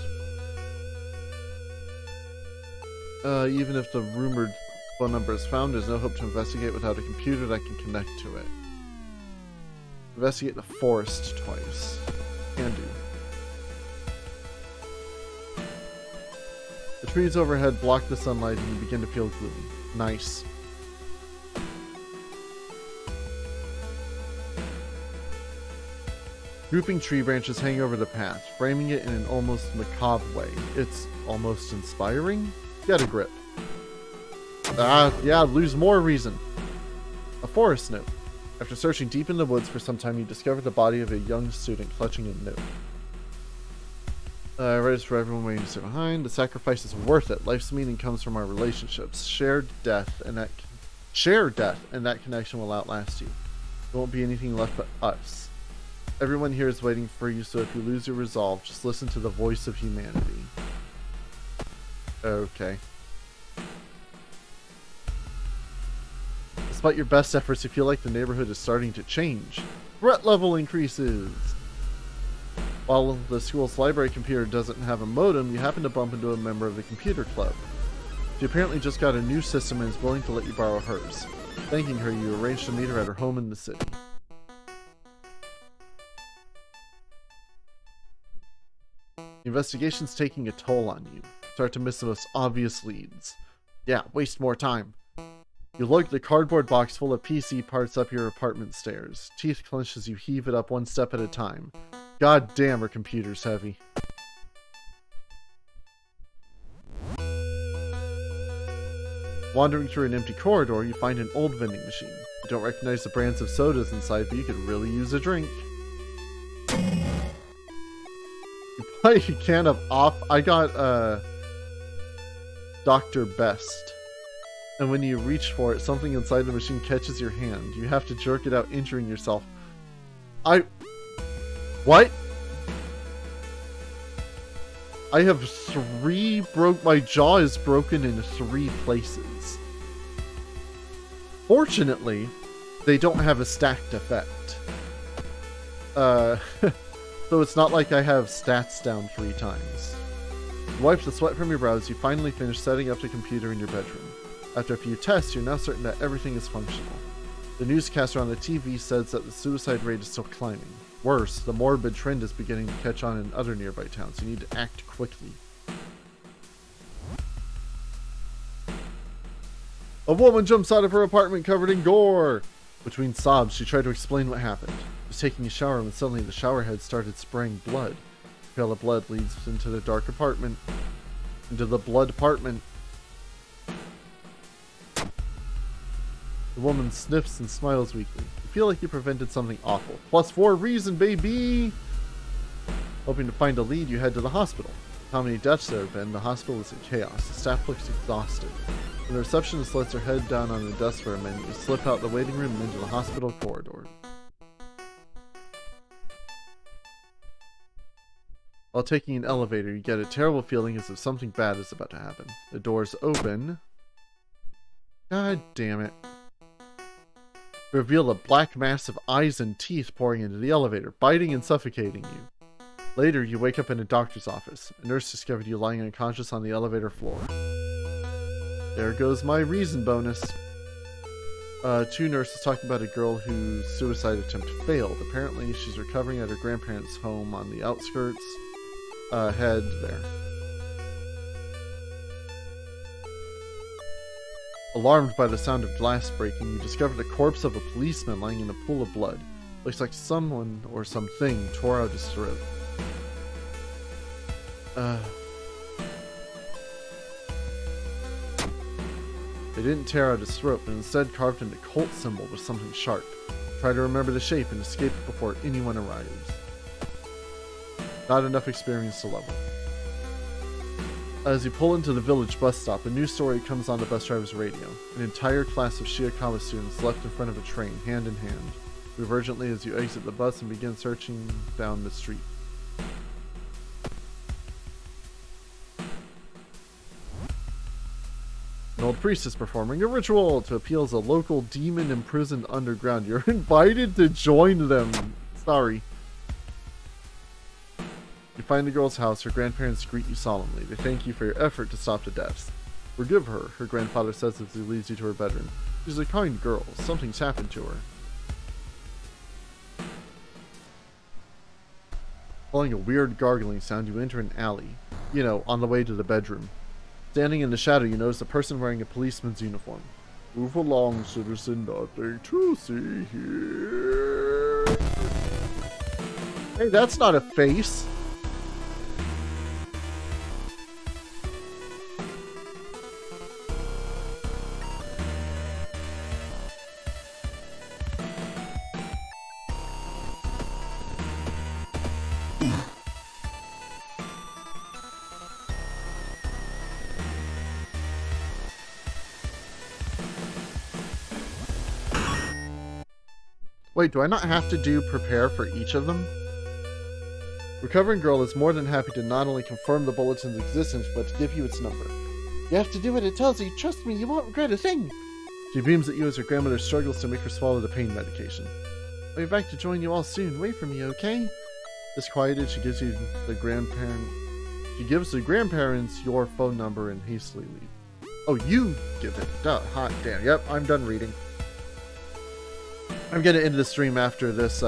Even if the rumored phone number is found, there's no hope to investigate without a computer that can connect to it. Investigate the forest twice. Can do. The trees overhead block the sunlight and you begin to feel gloomy. Nice. Drooping tree branches hang over the path, framing it in an almost macabre way. It's almost inspiring? Get a grip. Yeah, lose more reason. A forest note. After searching deep in the woods for some time, you discover the body of a young student clutching a note. Right for everyone waiting to stay behind. The sacrifice is worth it. Life's meaning comes from our relationships. Share death, and that connection will outlast you. There won't be anything left but us. Everyone here is waiting for you, so if you lose your resolve, just listen to the voice of humanity. Okay. Despite your best efforts, you feel like the neighborhood is starting to change. Threat level increases. While the school's library computer doesn't have a modem, you happen to bump into a member of the computer club. She apparently just got a new system and is willing to let you borrow hers. Thanking her, you arrange to meet her at her home in the city. The investigation's taking a toll on you. Start to miss the most obvious leads. Yeah, waste more time. You lug the cardboard box full of PC parts up your apartment stairs. Teeth clench as you heave it up one step at a time. God damn, her computer's heavy. Wandering through an empty corridor, you find an old vending machine. You don't recognize the brands of sodas inside, but you could really use a drink. You buy a can of I got, Dr. Best. And when you reach for it, something inside the machine catches your hand. You have to jerk it out, injuring yourself. What? I have my jaw is broken in 3 places. Fortunately, they don't have a stacked effect. So it's not like I have stats down 3 times. You wipe the sweat from your brows, you finally finish setting up the computer in your bedroom. After a few tests, you're now certain that everything is functional. The newscaster on the TV says that the suicide rate is still climbing. Worse, the morbid trend is beginning to catch on in other nearby towns. You need to act quickly. A woman jumps out of her apartment covered in gore. Between sobs, she tried to explain what happened. She was taking a shower when suddenly the shower head started spraying blood. A trail of blood leads into the dark apartment. Into the blood apartment. The woman sniffs and smiles weakly. You feel like you prevented something awful. +4 reason, baby! Hoping to find a lead, you head to the hospital. How many deaths there have been, the hospital is in chaos. The staff looks exhausted. When the receptionist lets her head down on her desk for a minute, you slip out the waiting room and into the hospital corridor. While taking an elevator, you get a terrible feeling as if something bad is about to happen. The doors open. God damn it. Reveal a black mass of eyes and teeth pouring into the elevator, biting and suffocating you. Later, you wake up in a doctor's office. A nurse discovered you lying unconscious on the elevator floor. There goes my reason bonus. 2 nurses talking about a girl whose suicide attempt failed. Apparently, she's recovering at her grandparents' home on the outskirts. Head there. Alarmed by the sound of glass breaking, you discover the corpse of a policeman lying in a pool of blood. Looks like someone or something tore out his throat. They didn't tear out his throat, but instead carved an occult symbol with something sharp. Try to remember the shape and escape before anyone arrives. Not enough experience to level. As you pull into the village bus stop, a new story comes on the bus driver's radio. An entire class of Shiokawa students left in front of a train, hand in hand. Move urgently as you exit the bus and begin searching down the street. An old priest is performing a ritual to appeal as a local demon imprisoned underground. You're invited to join them. Sorry. You find the girl's house. Her grandparents greet you solemnly. They thank you for your effort to stop the deaths. Forgive her, her grandfather says as he leads you to her bedroom. She's a kind girl. Something's happened to her. Following a weird gargling sound, you enter an alley. You know, on the way to the bedroom. Standing in the shadow, you notice a person wearing a policeman's uniform. Move along, citizen. Nothing to see here. Hey, that's not a face. Wait, do I not have to do prepare for each of them? Recovering Girl is more than happy to not only confirm the bulletin's existence, but to give you its number. You have to do what it tells you. Trust me, you won't regret a thing. She beams at you as her grandmother struggles to make her swallow the pain medication. I'll be back to join you all soon. Wait for me, okay? Disquieted, she gives the grandparents your phone number and hastily leaves. Oh, you give it. Duh, hot damn. Yep, I'm done reading. I'm gonna end the stream after this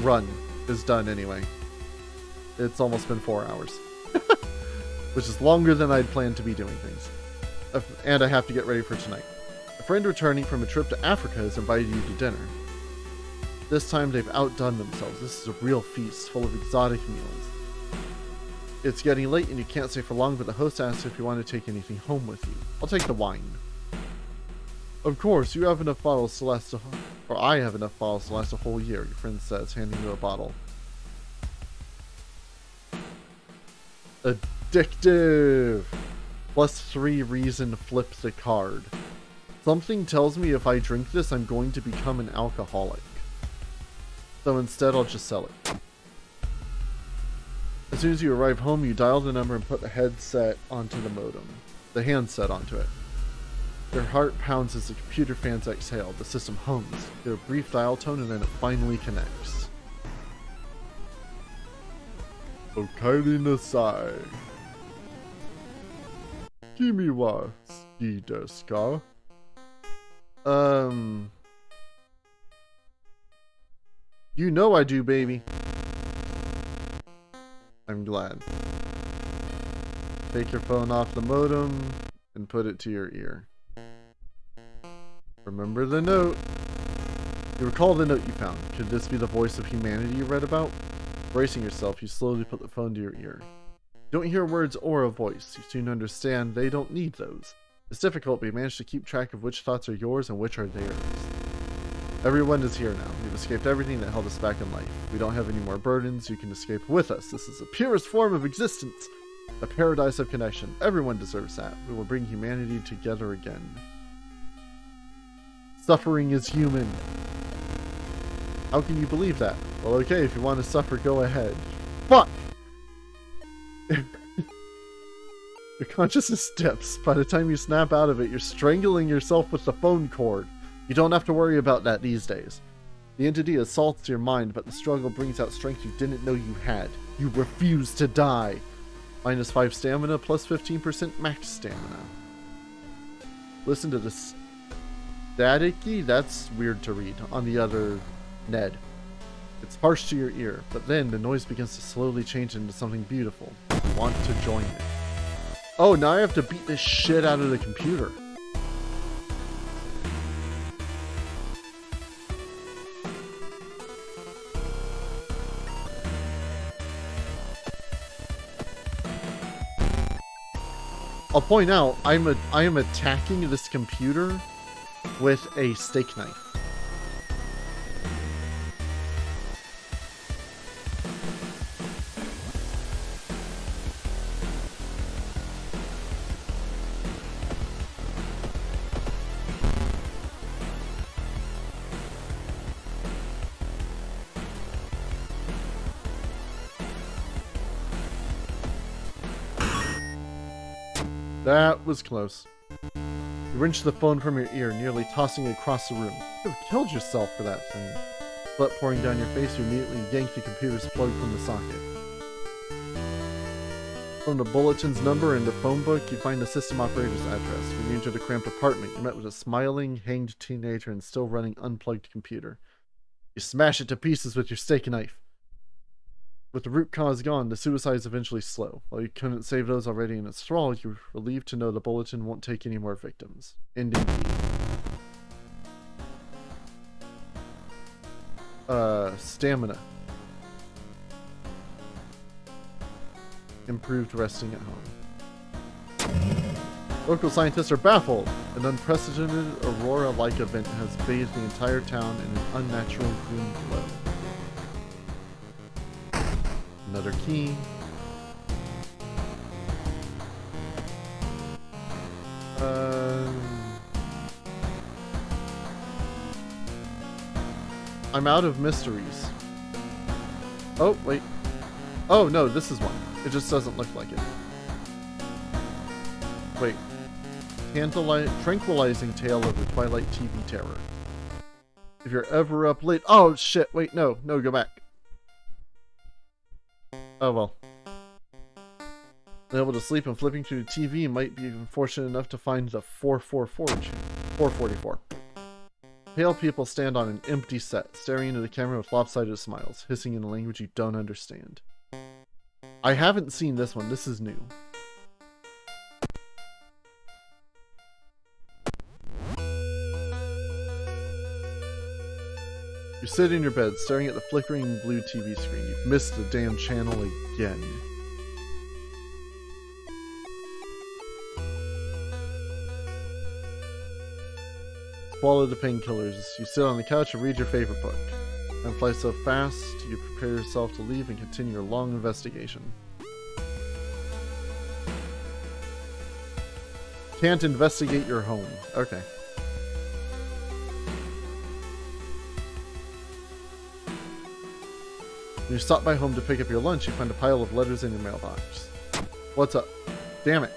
run is done anyway. It's almost been 4 hours. Which is longer than I'd planned to be doing things. And I have to get ready for tonight. A friend returning from a trip to Africa has invited you to dinner. This time they've outdone themselves. This is a real feast full of exotic meals. It's getting late and you can't stay for long, but the host asks if you want to take anything home with you. I'll take the wine. Of course, you have enough bottles to last or I have enough bottles to last a whole year, your friend says, handing you a bottle. Addictive! +3 reason flip the card. Something tells me if I drink this, I'm going to become an alcoholic. So instead, I'll just sell it. As soon as you arrive home, you dial the number and put the headset onto the modem. The handset onto it. Their heart pounds as the computer fans exhale. The system hums. Their brief dial tone, and then it finally connects. Okaeri nasai. Kimi wa suki desu ka? You know I do, baby. I'm glad. Take your phone off the modem and put it to your ear. Remember the note. You recall the note you found. Could this be the voice of humanity you read about? Bracing yourself, you slowly put the phone to your ear. You don't hear words or a voice. You soon understand they don't need those. It's difficult, but you manage to keep track of which thoughts are yours and which are theirs. Everyone is here now. We've escaped everything that held us back in life. We don't have any more burdens. You can escape with us. This is the purest form of existence. A paradise of connection. Everyone deserves that. We will bring humanity together again. Suffering is human. How can you believe that? Well, okay, if you want to suffer, go ahead. Fuck! Your consciousness dips. By the time you snap out of it, you're strangling yourself with the phone cord. You don't have to worry about that these days. The entity assaults your mind, but the struggle brings out strength you didn't know you had. You refuse to die. -5 stamina, plus 15% max stamina. Listen to this staticky, that's weird to read, on the other Ned. It's harsh to your ear, but then the noise begins to slowly change into something beautiful. You want to join it. Oh, now I have to beat this shit out of the computer. I'll point out, I am attacking this computer with a steak knife. That was close. You wrench the phone from your ear, nearly tossing it across the room. You could have killed yourself for that thing. Blood pouring down your face, you immediately yank the computer's plug from the socket. From the bulletin's number in the phone book, you find the system operator's address. When you enter the cramped apartment, you're met with a smiling, hanged teenager and still running unplugged computer. You smash it to pieces with your steak knife. With the root cause gone, the suicides eventually slow. While you couldn't save those already in its thrall, you're relieved to know the bulletin won't take any more victims. Ending key. Stamina. Improved resting at home. Local scientists are baffled. An unprecedented aurora-like event has bathed the entire town in an unnatural green glow. Another key. I'm out of mysteries. Oh, wait. Oh, no, this is one. It just doesn't look like it. Wait. Tranquilizing tale of the Twilight TV terror. If you're ever up late... Oh, shit. Wait, no. No, go back. Oh, well. Unable to sleep and flipping through the TV, might be even fortunate enough to find the 444. Pale people stand on an empty set, staring into the camera with lopsided smiles, hissing in a language you don't understand. I haven't seen this one. This is new. You sit in your bed, staring at the flickering blue TV screen. You've missed the damn channel again. Swallow the painkillers. You sit on the couch and read your favorite book. Time flies so fast, you prepare yourself to leave and continue your long investigation. Can't investigate your home. Okay. When you stop by home to pick up your lunch, you find a pile of letters in your mailbox. What's up? Damn it.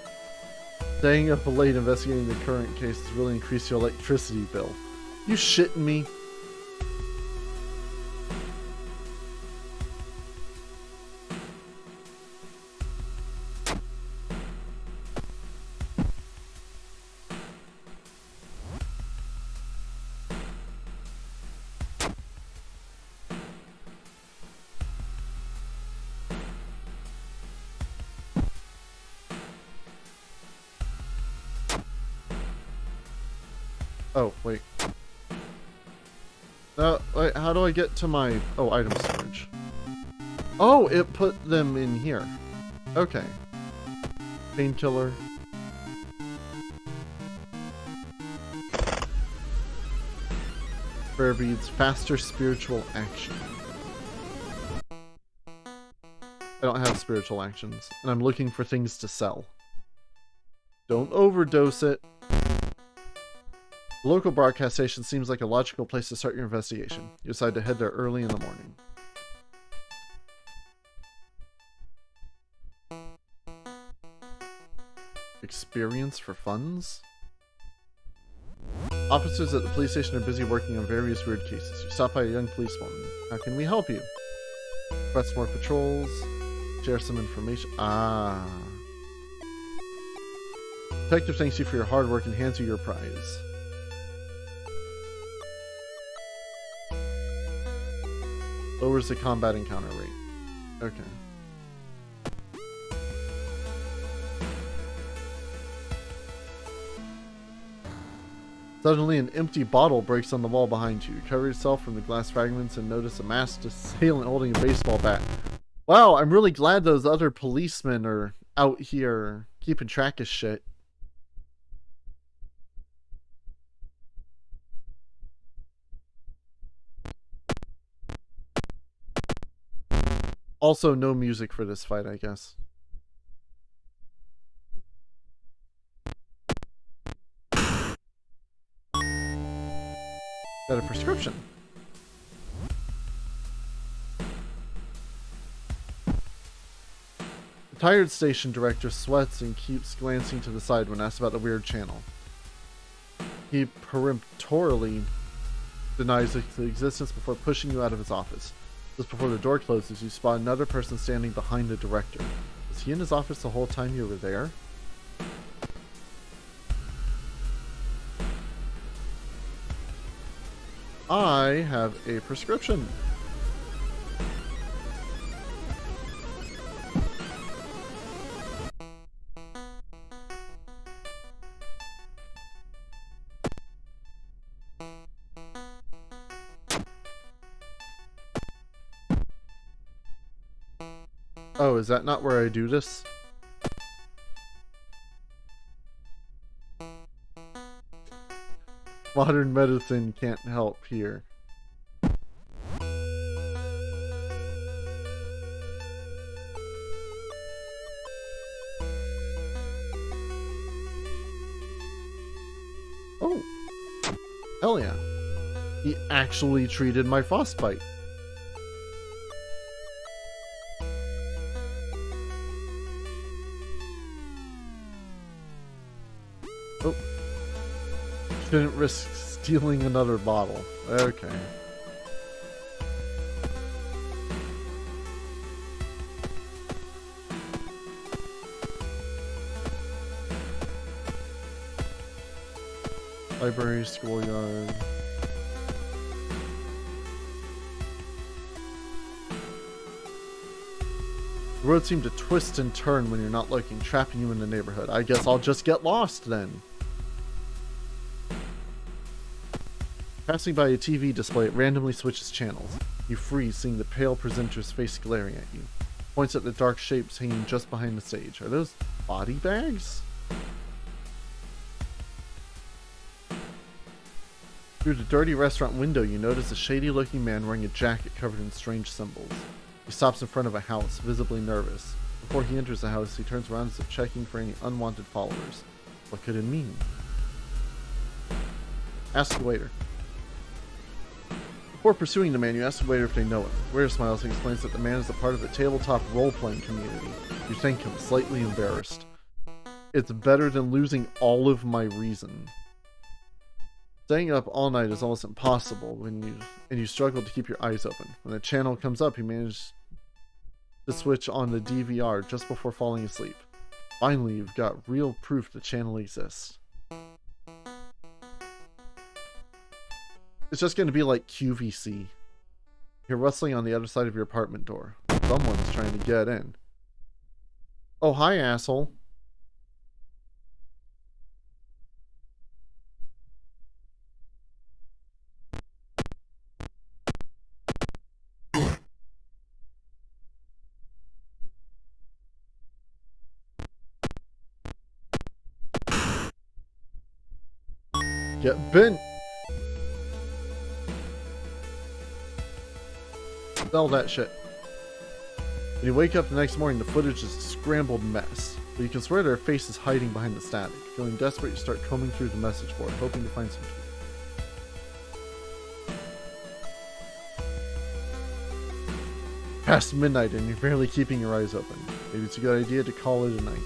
Staying up late investigating the current case has really increased your electricity bill. You shitting me? Oh, wait. Wait, how do I get to my... Oh, item storage. Oh, it put them in here. Okay. Painkiller. Prayer beads. Faster spiritual action. I don't have spiritual actions, and I'm looking for things to sell. Don't overdose it. The local broadcast station seems like a logical place to start your investigation. You decide to head there early in the morning. Experience for funds? Officers at the police station are busy working on various weird cases. You stop by a young policewoman. How can we help you? Request more patrols. Share some information. Ah. Detective thanks you for your hard work and hands you your prize. Lowers the combat encounter rate. Okay. Suddenly, an empty bottle breaks on the wall behind you. You cover yourself from the glass fragments and notice a masked assailant holding a baseball bat. Wow, I'm really glad those other policemen are out here keeping track of shit. Also, no music for this fight, I guess. Got a prescription. The tired station director sweats and keeps glancing to the side when asked about the weird channel. He peremptorily denies its existence before pushing you out of his office. Just before the door closes, you spot another person standing behind the director. Was he in his office the whole time you were there? I have a prescription. Oh, is that not where I do this? Modern medicine can't help here. Oh, hell yeah. He actually treated my frostbite. Oh. Shouldn't risk stealing another bottle. Okay. Library, schoolyard. The road seemed to twist and turn when you're not looking, trapping you in the neighborhood. I guess I'll just get lost then. Passing by a TV display, it randomly switches channels. You freeze, seeing the pale presenter's face glaring at you. Points at the dark shapes hanging just behind the stage. Are those body bags? Through the dirty restaurant window, you notice a shady-looking man wearing a jacket covered in strange symbols. He stops in front of a house, visibly nervous. Before he enters the house, he turns around as if checking for any unwanted followers. What could it mean? Ask the waiter. Before pursuing the man, you ask the waiter if they know him. The waiter smiles and explains that the man is a part of the tabletop role-playing community. You thank him, slightly embarrassed. It's better than losing all of my reason. Staying up all night is almost impossible when you struggle to keep your eyes open. When the channel comes up, you manage to switch on the DVR just before falling asleep. Finally, you've got real proof the channel exists. It's just going to be like QVC. You're rustling on the other side of your apartment door. Someone's trying to get in. Oh, hi, asshole. Get bent. Sell that shit. When you wake up the next morning, the footage is a scrambled mess. But you can swear their face is hiding behind the static. Feeling desperate, you start combing through the message board, hoping to find some tweets. Past midnight and you're barely keeping your eyes open. Maybe it's a good idea to call it a night.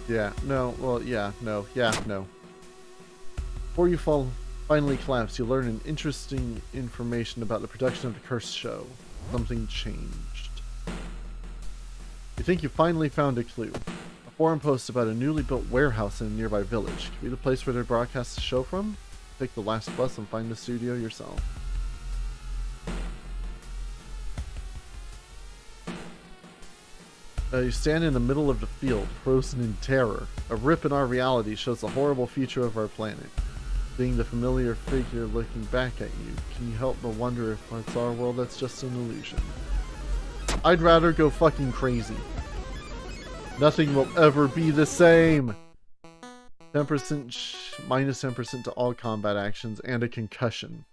Yeah, no, well, yeah, no, no. Before you finally collapse, you learn an interesting information about the production of the Cursed Show. Something changed. You think you finally found a clue. A forum post about a newly built warehouse in a nearby village. Could be the place where they broadcast the show from? Take the last bus and find the studio yourself. You stand in the middle of the field, frozen in terror. A rip in our reality shows the horrible future of our planet. Seeing the familiar figure looking back at you, can you help but wonder if it's our world that's just an illusion? I'd rather go fucking crazy. Nothing will ever be the same! 10% minus 10% to all combat actions and a concussion.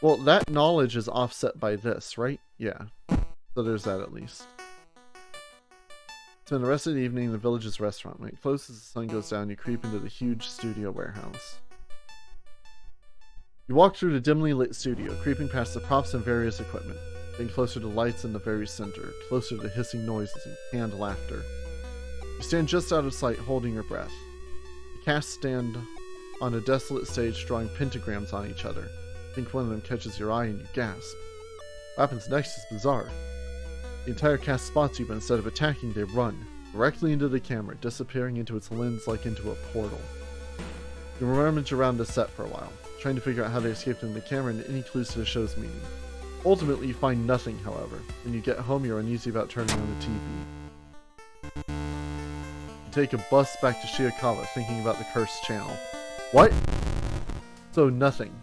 Well, that knowledge is offset by this, right? Yeah. So there's that at least. Spend the rest of the evening in the village's restaurant. When it closes, the sun goes down, you creep into the huge studio warehouse. You walk through the dimly lit studio, creeping past the props and various equipment, getting closer to lights in the very center, closer to the hissing noises and canned laughter. You stand just out of sight, holding your breath. The cast stand on a desolate stage, drawing pentagrams on each other. Think one of them catches your eye and you gasp. What happens next is bizarre. The entire cast spots you, but instead of attacking, they run directly into the camera, disappearing into its lens like into a portal. You rummage around the set for a while, trying to figure out how they escaped into the camera and any clues to the show's meaning. Ultimately, you find nothing, however. When you get home, you're uneasy about turning on the TV. You take a bus back to Shiokawa, thinking about the cursed channel. What? So nothing.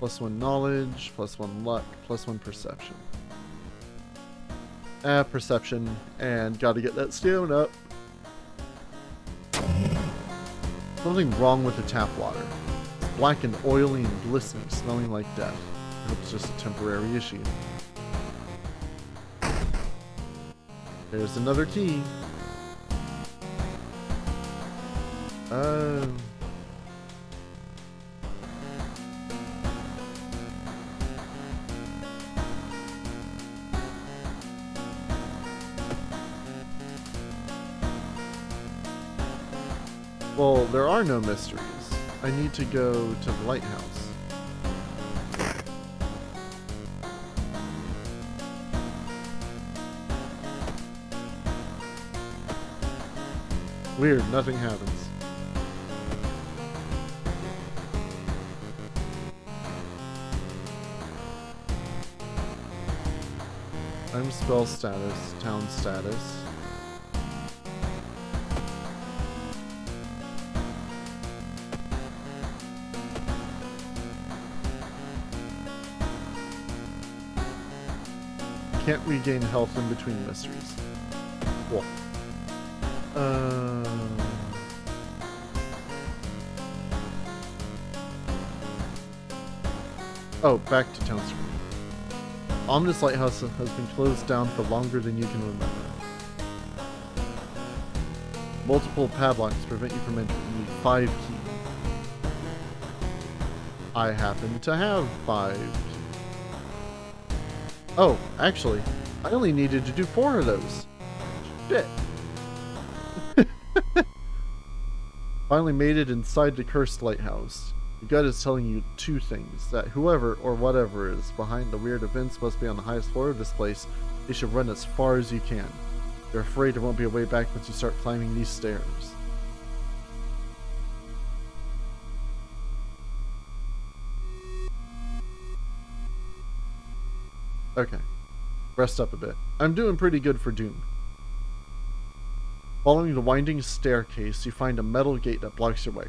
+1 knowledge, +1 luck, +1 perception. Perception, and gotta get that stone up. Something wrong with the tap water. It's black and oily and glistening, smelling like death. I hope it's just a temporary issue. There's another key. Well, there are no mysteries. I need to go to the lighthouse. Weird, nothing happens. I'm spell status, town status. Can't regain health in between mysteries. Cool. Oh, back to town screen. Ominous Lighthouse has been closed down for longer than you can remember. Multiple padlocks prevent you from entering. You need 5 keys. I happen to have 5. Oh, actually, I only needed to do 4 of those. Shit. Finally made it inside the cursed lighthouse. Your gut is telling you 2 things. That whoever or whatever is behind the weird events must be on the highest floor of this place. You should run as far as you can. You're afraid there won't be a way back once you start climbing these stairs. Okay. Rest up a bit. I'm doing pretty good for Doom. Following the winding staircase, you find a metal gate that blocks your way.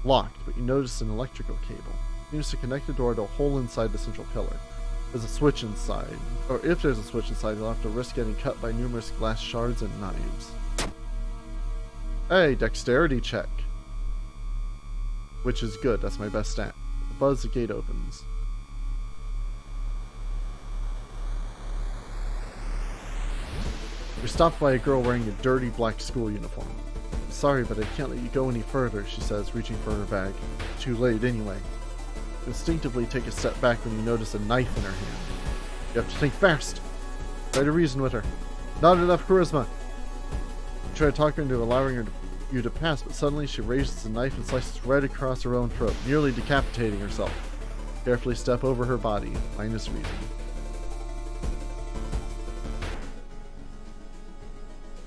Locked, but you notice an electrical cable. It seems to connect the door to a hole inside the central pillar. There's a switch inside. Or if there's a switch inside, you'll have to risk getting cut by numerous glass shards and knives. Hey, dexterity check. Which is good, that's my best stat. With a buzz, the gate opens. You're stopped by a girl wearing a dirty black school uniform. I'm sorry, but I can't let you go any further, she says, reaching for her bag. Too late anyway. You instinctively take a step back when you notice a knife in her hand. You have to think fast. Try to reason with her. Not enough charisma. You try to talk her into allowing you to pass, but suddenly she raises the knife and slices right across her own throat, nearly decapitating herself. Carefully step over her body, minus reason.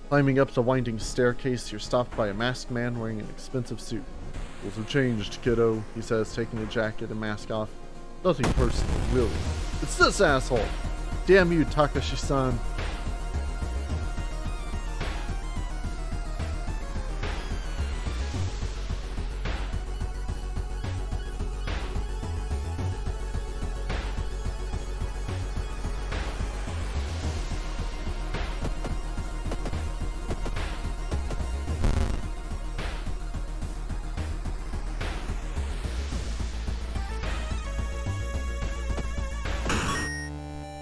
Climbing up the winding staircase, you're stopped by a masked man wearing an expensive suit. Rules have changed, kiddo, he says, taking the jacket and mask off. Nothing personal, really. It's this asshole! Damn you, Takashi-san.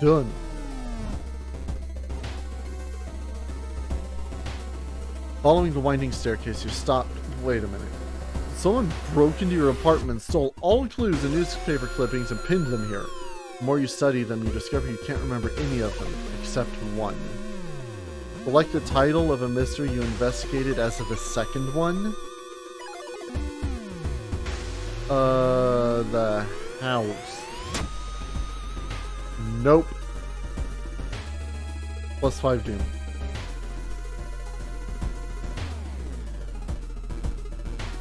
Done. Following the winding staircase, you're stopped. Wait a minute. Someone broke into your apartment, stole all clues and newspaper clippings, and pinned them here. The more you study them, you discover you can't remember any of them, except one. Select the title of a mystery you investigated as of the second one. The house. Nope. +5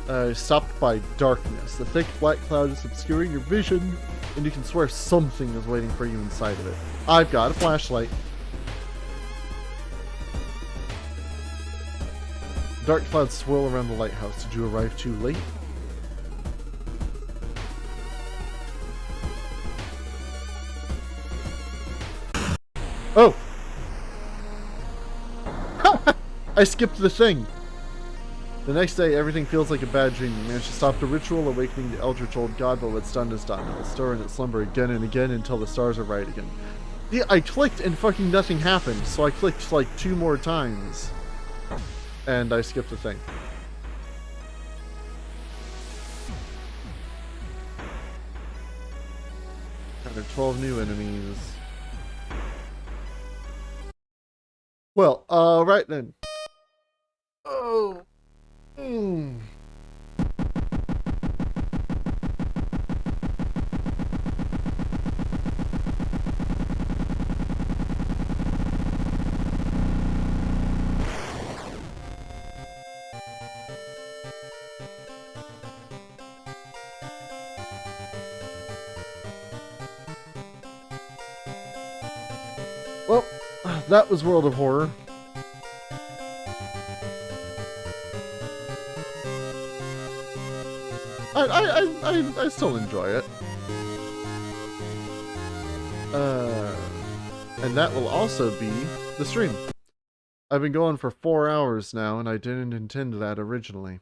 Doom. Stopped by darkness. The thick black cloud is obscuring your vision, and you can swear something is waiting for you inside of it. I've got a flashlight. Dark clouds swirl around the lighthouse. Did you arrive too late? Oh! I skipped the thing! The next day, everything feels like a bad dream. You manage to stop the ritual, awakening the eldritch old god, but what's done is done. It will stir in its slumber again and again until the stars are right again. Yeah, I clicked and fucking nothing happened, so I clicked like 2 more times. And I skipped the thing. And there are 12 new enemies. Well, right then. Oh. Well, that was World of Horror. I still enjoy it. And that will also be the stream. I've been going for 4 hours now, and I didn't intend that originally.